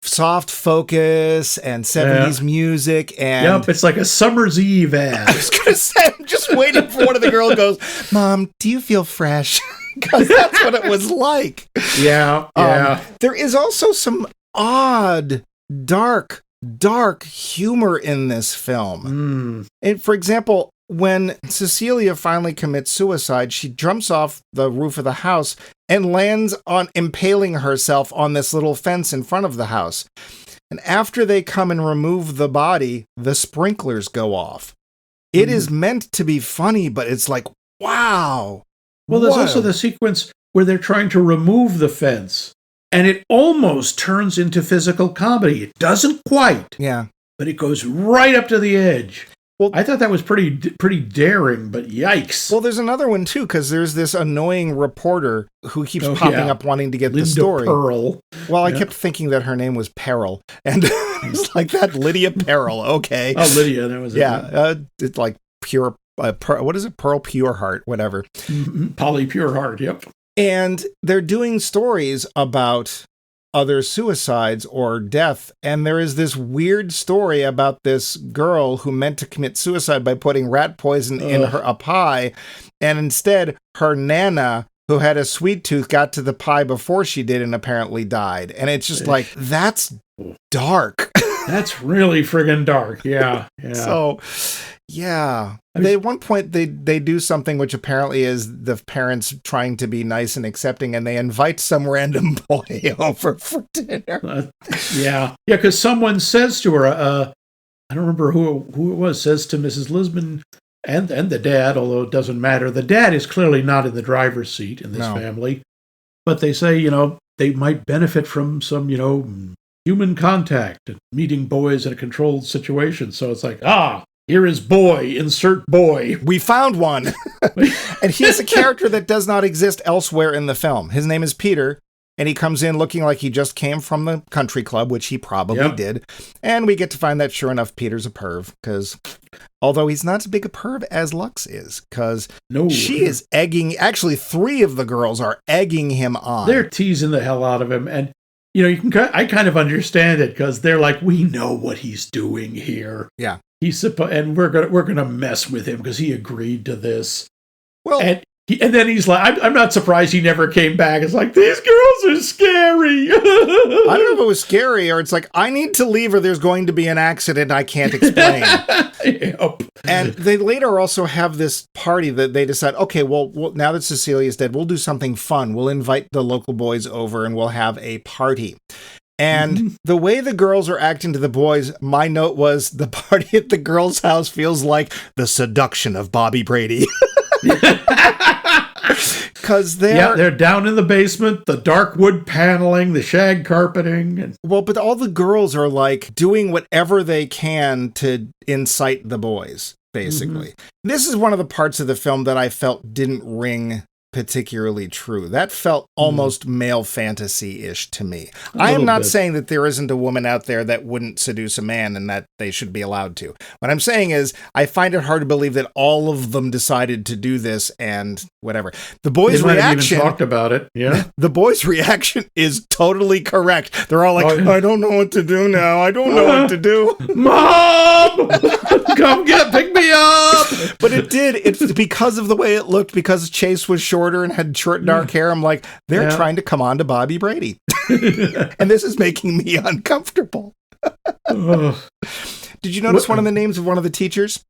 soft focus and 70s music. And it's like a summer's eve ad. I was going to say, I'm just waiting for one of the girls goes, Mom, do you feel fresh? Because that's what it was like. Yeah. There is also some odd, dark humor in this film. And for example, when Cecilia finally commits suicide, she jumps off the roof of the house and lands on impaling herself on this little fence in front of the house. And after they come and remove the body, the sprinklers go off. It is meant to be funny, but it's like, wow. Well, there's also the sequence where they're trying to remove the fence. And it almost turns into physical comedy. It doesn't quite. Yeah. But it goes right up to the edge. Well, I thought that was pretty daring, but yikes. Well, there's another one, too, because there's this annoying reporter who keeps popping up wanting to get Linda the story. Pearl. Well, I kept thinking that her name was Peril. And it's like that, Lydia Peril. Okay. Oh, Lydia. That was it's like pure, what is it? Pearl Pure Heart, whatever. Polly Pure Heart, yep. And they're doing stories about other suicides or death. And there is this weird story about this girl who meant to commit suicide by putting rat poison in a pie. And instead, her Nana, who had a sweet tooth got to the pie before she did and apparently died. And it's just like, that's dark. That's really friggin' dark. Yeah. So, yeah. At one point, they do something which apparently is the parents trying to be nice and accepting, and they invite some random boy over for dinner. Yeah, because someone says to her, I don't remember who it was, says to Mrs. Lisbon and the dad, although it doesn't matter. The dad is clearly not in the driver's seat in this family. But they say, they might benefit from some, human contact and meeting boys in a controlled situation. So it's like, here is boy, insert boy. We found one. And he is a character that does not exist elsewhere in the film. His name is Peter, and he comes in looking like he just came from the country club, which he probably did. And we get to find that, sure enough, Peter's a perv, because although he's not as big a perv as Lux is, because she is egging, actually 3 of the girls are egging him on. They're teasing the hell out of him, and I kind of understand it, because they're like, we know what he's doing here. Yeah. And we're gonna mess with him because he agreed to this. Well, and then he's like, I'm not surprised he never came back. It's like, these girls are scary. I don't know if it was scary or it's like, I need to leave or there's going to be an accident I can't explain. Yep. And they later also have this party that they decide, okay, well, now that Cecilia's dead, we'll do something fun. We'll invite the local boys over and we'll have a party. And the way the girls are acting to the boys, my note was, the party at the girls' house feels like the seduction of Bobby Brady. Because they're down in the basement, the dark wood paneling, the shag carpeting. But all the girls are like doing whatever they can to incite the boys, basically. This is one of the parts of the film that I felt didn't ring particularly true. That felt almost male fantasy-ish to me. I am not saying that there isn't a woman out there that wouldn't seduce a man and that they should be allowed to. What I'm saying is, I find it hard to believe that all of them decided to do this and whatever. The boys' reaction... Even talked about it, yeah. The boys' reaction is totally correct. They're all like, I don't know what to do now. I don't know what to do. Mom! Come pick me up! But it's because of the way it looked, because Chase was shorter and had short dark hair. I'm like, they're trying to come on to Bobby Brady. And this is making me uncomfortable. Did you notice one of the names of one of the teachers?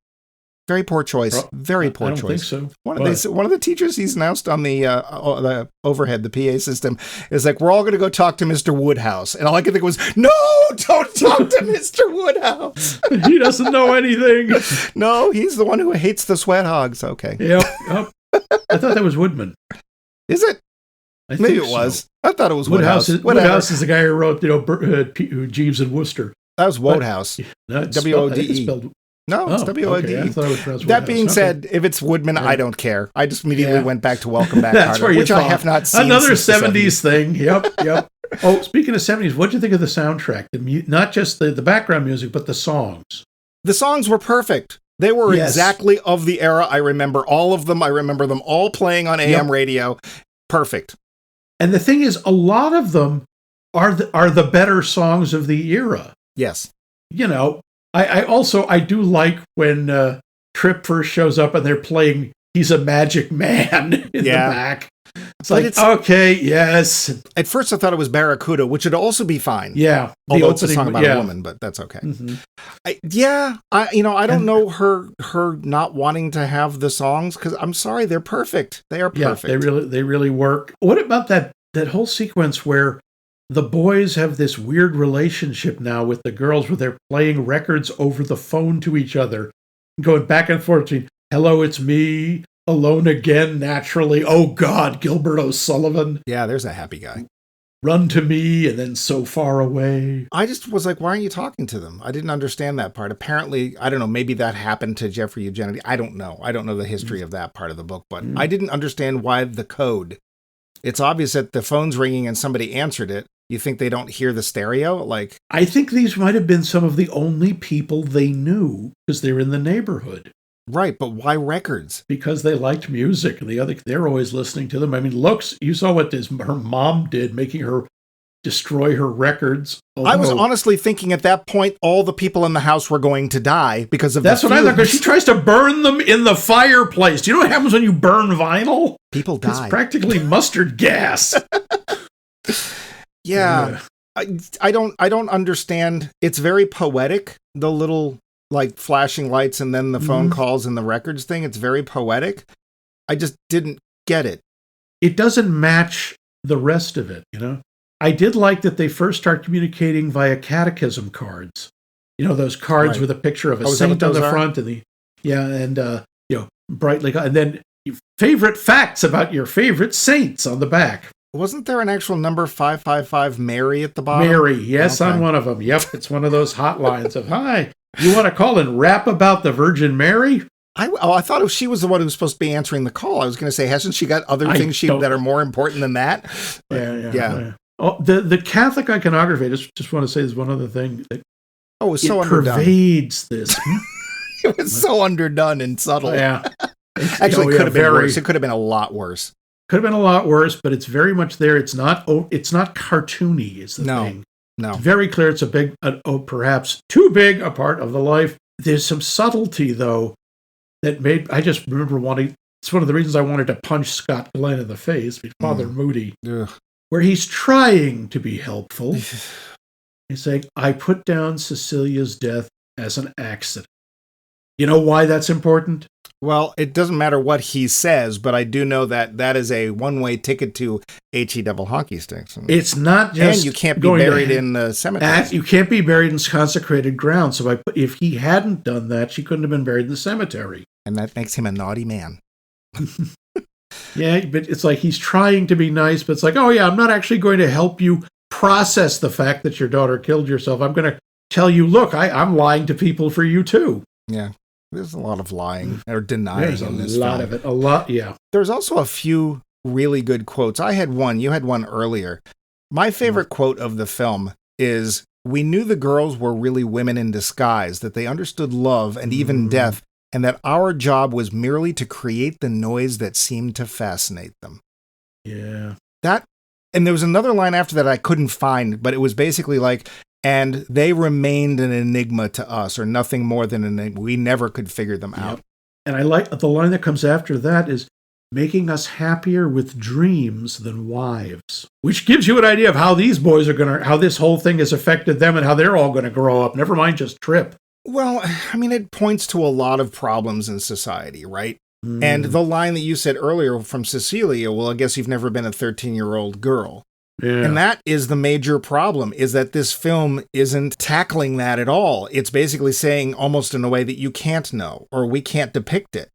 Very poor choice. Very poor choice. I don't think so. One of the teachers he's announced on the overhead, the PA system, is like, we're all going to go talk to Mr. Woodhouse. And all I could think was, no, don't talk to Mr. Woodhouse. He doesn't know anything. No, he's the one who hates the sweat hogs. Okay. Yep. I thought that was Woodman. Is it? Maybe it was. I thought it was Woodhouse. Woodhouse is the guy who wrote Jeeves and Wooster. That was Wodehouse. W-O-D-E. No, it's W-O-D-E. Okay. That being said, if it's Woodman, I don't care. I just immediately went back to Welcome Back, Carter, which I have not seen. Another 70s thing. Yep. Oh, speaking of 70s, what did you think of the soundtrack? Not just the background music, but the songs. The songs were perfect. They were exactly of the era. I remember all of them. I remember them all playing on AM radio. Perfect. And the thing is, a lot of them are the better songs of the era. Yes. I do like when Tripp first shows up and they're playing He's a Magic Man in the back. It's okay, yes. At first I thought it was Barracuda, which would also be fine. Yeah. Although it's a song about a woman, but that's okay. I don't know her not wanting to have the songs, because I'm sorry, they're perfect. They are perfect. Yeah, they really work. What about that whole sequence where the boys have this weird relationship now with the girls, where they're playing records over the phone to each other, going back and forth between, hello, it's me, alone again, naturally, oh God, Gilbert O'Sullivan. Yeah, there's a happy guy. Run to me, and then so far away. I just was like, why aren't you talking to them? I didn't understand that part. Apparently, I don't know, maybe that happened to Jeffrey Eugenity. I don't know. I don't know the history of that part of the book, but I didn't understand why the code. It's obvious that the phone's ringing and somebody answered it. You think they don't hear the stereo? I think these might have been some of the only people they knew, because they're in the neighborhood. Right, but why records? Because they liked music, and they're always listening to them. I mean, you saw what her mom did, making her destroy her records. I was honestly thinking at that point all the people in the house were going to die because of That's what I thought, because she tries to burn them in the fireplace. Do you know what happens when you burn vinyl? People die. It's practically mustard gas. Yeah. I don't understand. It's very poetic, the little like flashing lights and then the phone calls and the records thing. It's very poetic. I just didn't get it. It doesn't match the rest of it, you know? I did like that they first start communicating via catechism cards. You know, those cards with a picture of a saint on the front and brightly, and then favorite facts about your favorite saints on the back. Wasn't there an actual number 555 Mary at the bottom? Mary, yes, on one of them. Yep, it's one of those hotlines of, hi, you want to call and rap about the Virgin Mary? I thought she was the one who was supposed to be answering the call. I was going to say, hasn't she got other things that are more important than that? But, yeah. Oh, the Catholic iconography, I just want to say there's one other thing. That it's so underdone. It pervades this. It was so underdone and subtle. Yeah. Actually, could have been worse. It could have been a lot worse. Could have been a lot worse, but it's very much there. It's not cartoony is the thing. No. It's very clear it's a big, perhaps too big a part of the life. There's some subtlety, though, that I just remember it's one of the reasons I wanted to punch Scott Glenn in the face, Father Moody, where he's trying to be helpful. He's saying, I put down Cecilia's death as an accident. You know why that's important? Well, it doesn't matter what he says, but I do know that is a one-way ticket to HE double hockey sticks. It's not just... And you can't be buried in the cemetery. You can't be buried in consecrated ground. So if he hadn't done that, she couldn't have been buried in the cemetery. And that makes him a naughty man. Yeah, but it's like he's trying to be nice, but it's like, oh yeah, I'm not actually going to help you process the fact that your daughter killed herself. I'm going to tell you, look, I'm lying to people for you too. Yeah. There's a lot of lying or denying in this film. There's a lot of it. A lot, yeah. There's also a few really good quotes. I had one. You had one earlier. My favorite quote of the film is, we knew the girls were really women in disguise, that they understood love and even death, and that our job was merely to create the noise that seemed to fascinate them. Yeah. And there was another line after that I couldn't find, but it was basically like, and they remained an enigma to us, or nothing more than an enigma. We never could figure them out. And I like the line that comes after that is, making us happier with dreams than wives, which gives you an idea of how these boys how this whole thing has affected them and how they're all going to grow up. Never mind just Trip. Well, I mean, it points to a lot of problems in society, right? And the line that you said earlier from Cecilia, well, I guess you've never been a 13-year-old girl. Yeah. And that is the major problem, is that this film isn't tackling that at all. It's basically saying almost in a way that you can't know, or we can't depict it,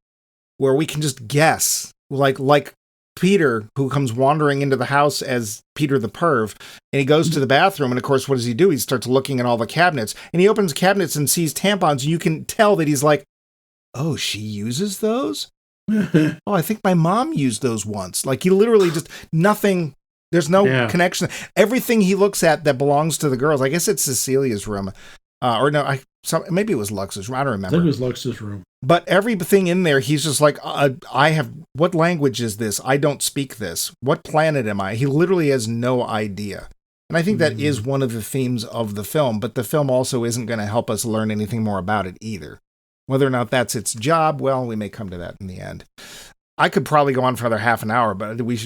where we can just guess. Like Peter, who comes wandering into the house as Peter the Perv, and he goes to the bathroom, and of course, what does he do? He starts looking at all the cabinets, and he opens cabinets and sees tampons, and you can tell that he's like, oh, she uses those? Oh, I think my mom used those once. Like, he literally just, nothing, there's no connection. Everything he looks at that belongs to the girls, I guess it's Cecilia's room, maybe it was Lux's room, I don't remember. I think it was Lux's room. But everything in there, he's just like, what language is this? I don't speak this. What planet am I? He literally has no idea. And I think that is one of the themes of the film, but the film also isn't going to help us learn anything more about it either. Whether or not that's its job, well, we may come to that in the end. I could probably go on for another half an hour, but we're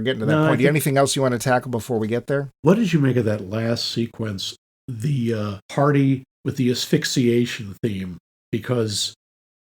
getting to that point. Do you have anything else you want to tackle before we get there? What did you make of that last sequence? The party with the asphyxiation theme, because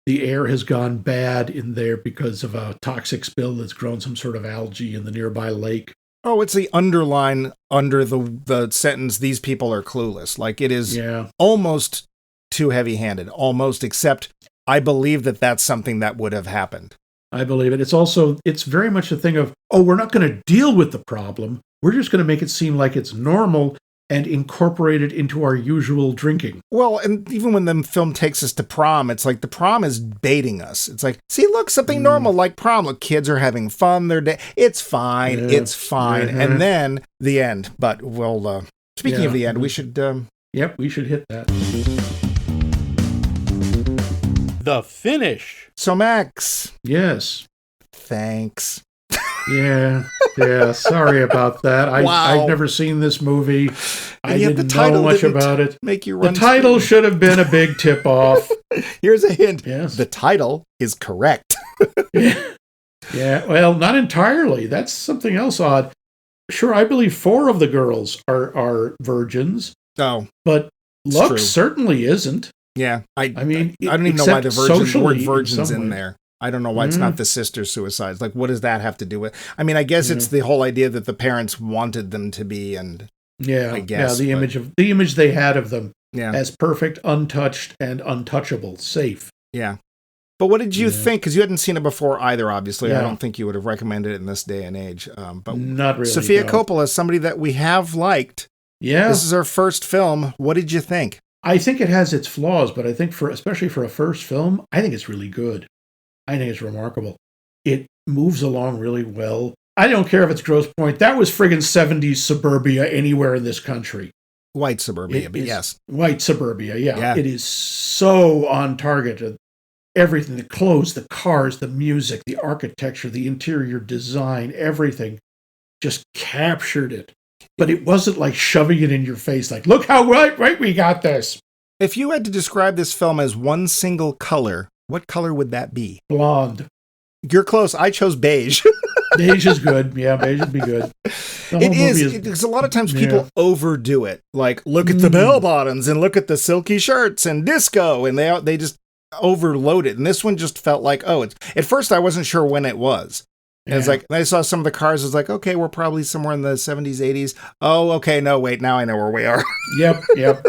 the air has gone bad in there because of a toxic spill that's grown some sort of algae in the nearby lake. Oh, it's the underline under the sentence, these people are clueless. Like, it is almost too heavy-handed, almost, except I believe that that's something that would have happened. I believe it. It's very much a thing of, we're not going to deal with the problem. We're just going to make it seem like it's normal and incorporate it into our usual drinking. Well, and even when the film takes us to prom, it's like the prom is baiting us. It's like, see, look, something normal like prom. Look, kids are having fun. It's fine. It's fine. And then the end. But we'll, speaking of the end, we should... we should hit that. The finish. So, Max. Yes. Thanks. Yeah. Yeah, sorry about that. Wow. I've never seen this movie. And I yet didn't know much about it. Make you run the title should have been a big tip-off. Here's a hint. Yes. The title is correct. Yeah, well, not entirely. That's something else odd. Sure, I believe 4 of the girls are virgins. Oh. But Lux certainly isn't. Yeah. I mean, I don't even know why the virgins in there. I don't know why it's not the sister suicides. Like, what does that have to do with? I mean, I guess it's the whole idea that the parents wanted them to be, and I guess the image they had of them as perfect, untouched, and untouchable, safe. Yeah. But what did you think? Because you hadn't seen it before either, obviously. I don't think you would have recommended it in this day and age. But not really. Sofia Coppola is somebody that we have liked. Yeah. This is our first film. What did you think? I think it has its flaws, but I think especially for a first film, I think it's really good. I think it's remarkable. It moves along really well. I don't care if it's Grosse Pointe. That was friggin' 70s suburbia anywhere in this country. White suburbia, but yes. White suburbia, yeah. It is so on target. Everything, the clothes, the cars, the music, the architecture, the interior design, everything just captured it. But it wasn't like shoving it in your face, like, look how right we got this. If you had to describe this film as one single color, what color would that be? Blonde. You're close. I chose beige. Beige is good. Yeah, beige would be good. It is, because a lot of times people overdo it. Like, look at the bell bottoms and look at the silky shirts and disco, and they just overload it. And this one just felt like, at first I wasn't sure when it was. And it's like, I saw some of the cars, I was like, okay, we're probably somewhere in the 70s, 80s. Oh, okay, no, wait, now I know where we are. Yep.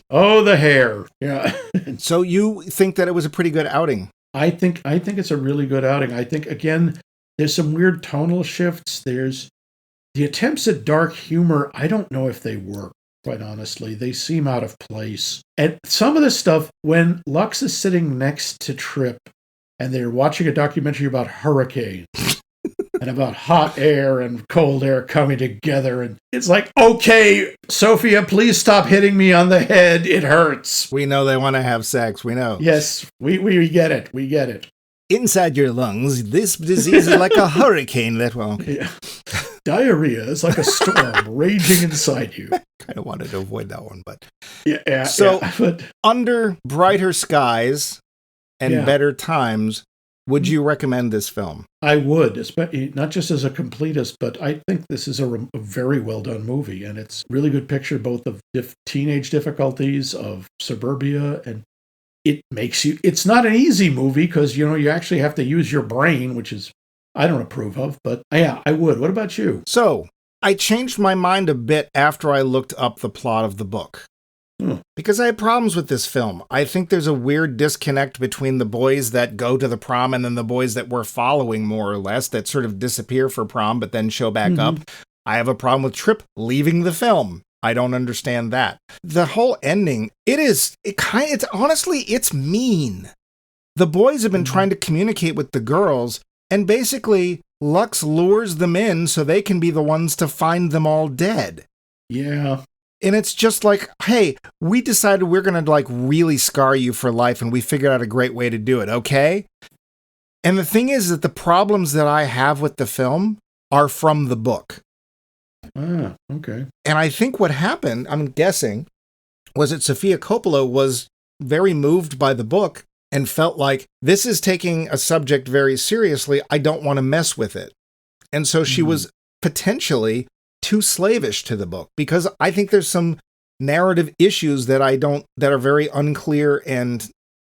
Oh, the hair. Yeah. So you think that it was a pretty good outing? I think it's a really good outing. I think, again, there's some weird tonal shifts. There's the attempts at dark humor. I don't know if they work, quite honestly. They seem out of place. And some of the stuff, when Lux is sitting next to Trip and they're watching a documentary about hurricanes and about hot air and cold air coming together, and it's like, okay, Sofia, please stop hitting me on the head. It hurts. We know they want to have sex. We know. Yes, we get it. We get it. Inside your lungs, this disease is like a hurricane that will... Yeah. Diarrhea is like a storm raging inside you. I kind of wanted to avoid that one, but... But under brighter skies and better times, would you recommend this film? I would, especially not just as a completist, but I think this is a very well done movie, and it's a really good picture both of teenage difficulties of suburbia, and it makes you. It's not an easy movie because you actually have to use your brain, which is I don't approve of, but I would. What about you? So I changed my mind a bit after I looked up the plot of the book. Because I had problems with this film. I think there's a weird disconnect between the boys that go to the prom and then the boys that we're following, more or less, that sort of disappear for prom but then show back up. I have a problem with Trip leaving the film. I don't understand that. The whole ending, it's mean. The boys have been trying to communicate with the girls, and basically Lux lures them in so they can be the ones to find them all dead. Yeah. And it's just like, hey, we decided we're going to really scar you for life, and we figured out a great way to do it, okay? And the thing is that the problems that I have with the film are from the book. Ah, okay. And I think what happened, I'm guessing, was that Sofia Coppola was very moved by the book and felt like, this is taking a subject very seriously, I don't want to mess with it. And so she was potentially too slavish to the book, because I think there's some narrative issues that are very unclear and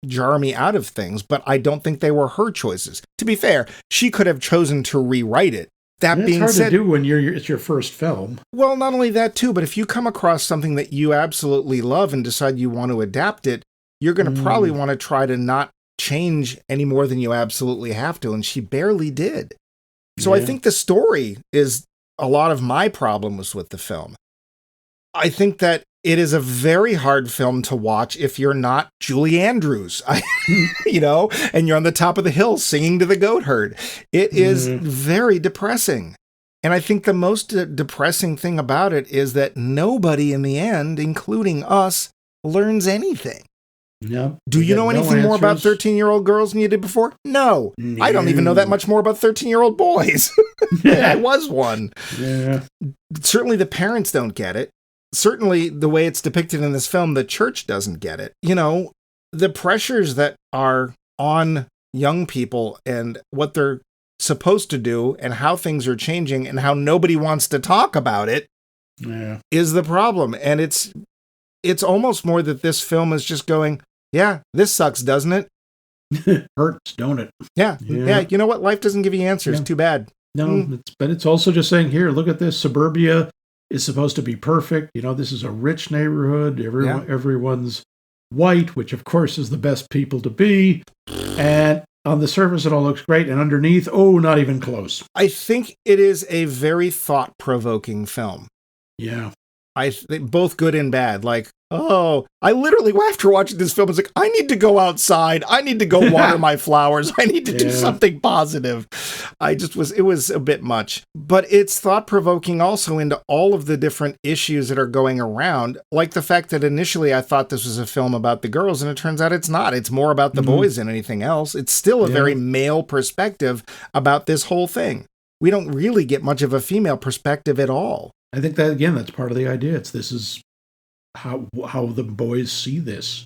jar me out of things, but I don't think they were her choices. To be fair, she could have chosen to rewrite it. That being said, it's hard to do when it's your first film. Well, not only that too, but if you come across something that you absolutely love and decide you want to adapt it, you're going to probably want to try to not change any more than you absolutely have to, and she barely did. So I think the story is a lot of my problems with the film. I think that it is a very hard film to watch if you're not Julie Andrews, and you're on the top of the hill singing to the goat herd. It is very depressing. And I think the most depressing thing about it is that nobody in the end, including us, learns anything. Yep. Do you know anything more about 13-year-old girls than you did before? No. I don't even know that much more about 13-year-old boys. I was one. Yeah. Certainly the parents don't get it. Certainly the way it's depicted in this film, the church doesn't get it. You know, the pressures that are on young people and what they're supposed to do and how things are changing and how nobody wants to talk about it is the problem. And it's almost more that this film is just going, yeah, this sucks, doesn't it? Hurts, don't it? Yeah. You know what? Life doesn't give you answers. Too bad. No, but it's also just saying, here, look at this. Suburbia is supposed to be perfect. You know, this is a rich neighborhood. Everyone's white, which of course is the best people to be. And on the surface, it all looks great. And underneath, not even close. I think it is a very thought-provoking film. Yeah. I think both good and bad. Like, I literally, after watching this film, was like, I need to go outside. I need to go water my flowers. I need to do something positive. It was a bit much. But it's thought-provoking also into all of the different issues that are going around. Like the fact that initially I thought this was a film about the girls, and it turns out it's not. It's more about the boys than anything else. It's still a very male perspective about this whole thing. We don't really get much of a female perspective at all. I think that, again, that's part of the idea. This is how the boys see this.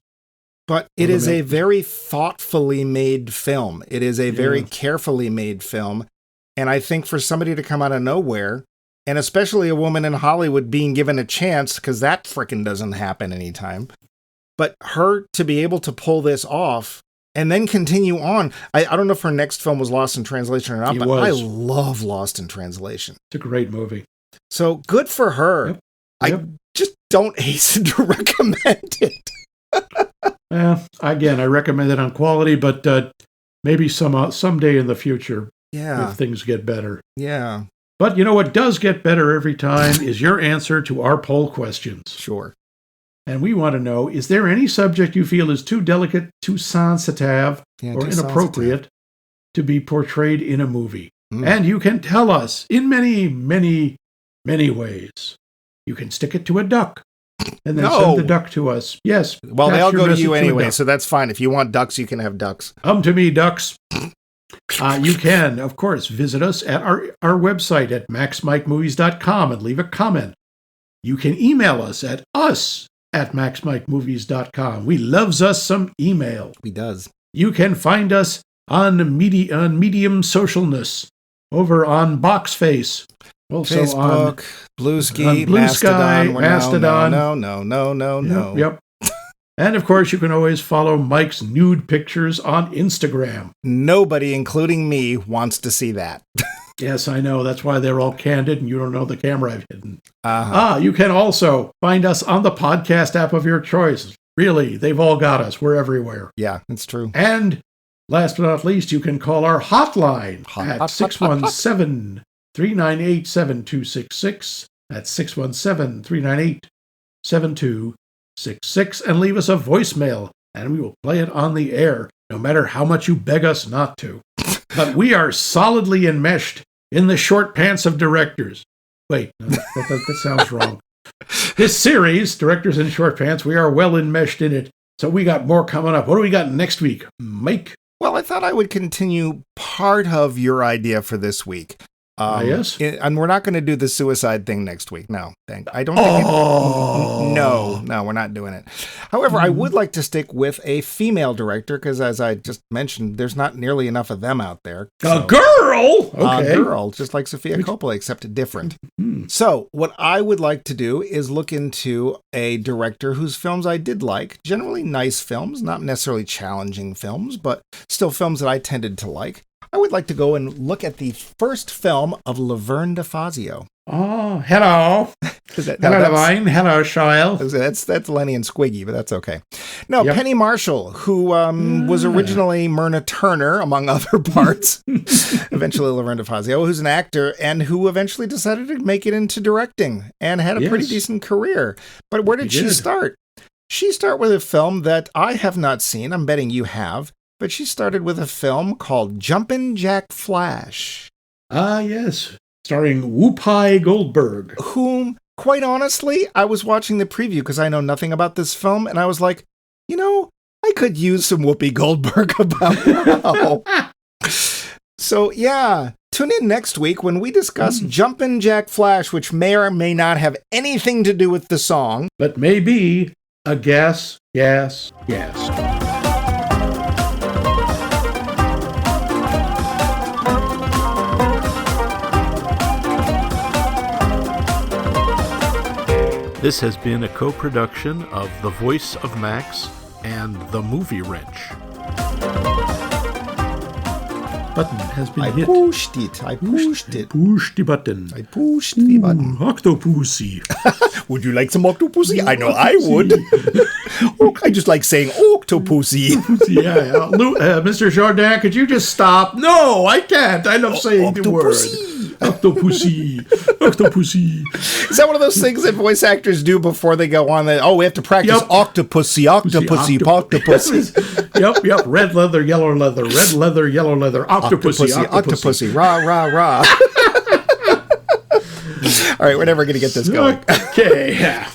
But it is a very thoughtfully made film. It is a very carefully made film. And I think for somebody to come out of nowhere, and especially a woman in Hollywood being given a chance, because that frickin' doesn't happen anytime, but her to be able to pull this off and then continue on. I don't know if her next film was Lost in Translation or not, but I love Lost in Translation. It's a great movie. So good for her. Yep. I just don't hasten to recommend it. Again, I recommend it on quality, but maybe someday in the future, if things get better. Yeah. But you know what does get better every time is your answer to our poll questions. Sure. And we want to know, is there any subject you feel is too delicate, too sensitive, or inappropriate to be portrayed in a movie? And you can tell us in many, many, many ways. You can stick it to a duck and then send the duck to us. Yes. Well, they all go to you anyway, so that's fine. If you want ducks, you can have ducks. Come to me, ducks. You can, of course, visit us at our website at maxmikemovies.com and leave a comment. You can email us at maxmikemovies.com. We loves us some email. We does. You can find us on Medium Socialness over on Boxface. Also Facebook, Blue Mastodon. No. Yep. And of course, you can always follow Mike's nude pictures on Instagram. Nobody, including me, wants to see that. Yes, I know. That's why they're all candid and you don't know the camera I've hidden. You can also find us on the podcast app of your choice. Really, they've all got us. We're everywhere. Yeah, it's true. And last but not least, you can call our hotline at 617-398-7266. That's 617-398-7266. And leave us a voicemail, and we will play it on the air, no matter how much you beg us not to. But we are solidly enmeshed in the short pants of directors. Wait, no, that sounds wrong. This series, Directors in Short Pants, we are well enmeshed in it. So we got more coming up. What do we got next week, Mike? Well, I thought I would continue part of your idea for this week. Yes? And we're not going to do the suicide thing next week. No, I don't think No, we're not doing it. However, I would like to stick with a female director because, as I just mentioned, there's not nearly enough of them out there. So, a girl? Okay. A girl, just like Sofia Coppola, except different. So what I would like to do is look into a director whose films I did like, generally nice films, not necessarily challenging films, but still films that I tended to like. I would like to go and look at the first film of Laverne DeFazio. Oh, hello. Hello, Laverne. Hello, child. That's Lenny and Squiggy, but that's okay. No, yep. Penny Marshall, who was originally Myrna Turner, among other parts. Eventually Laverne DeFazio, who's an actor, and who eventually decided to make it into directing and had a pretty decent career. But where did she start? She started with a film that I have not seen. I'm betting you have. But she started with a film called Jumpin' Jack Flash. Ah, yes. Starring Whoopi Goldberg. Whom, quite honestly, I was watching the preview because I know nothing about this film, and I was like, I I could use some Whoopi Goldberg about now. So, yeah, tune in next week when we discuss Jumpin' Jack Flash, which may or may not have anything to do with the song. But may be a gas, gas, gas. This has been a co-production of The Voice of Max and The Movie Wrench. Button has been hit. I pushed it. Push the button. I pushed the button. Octopussy. Would you like some Octopussy? I know I would. I just like saying Octopussy. Yeah. Mr. Jourdain, could you just stop? No, I can't. I love saying the word. Octopussy. Octopussy. Is that one of those things that voice actors do before they go on? We have to practice Octopussy. Yep. Red leather, yellow leather. Red leather, yellow leather. Octopussy. Rah, rah, rah. All right, we're never going to get this going. Okay.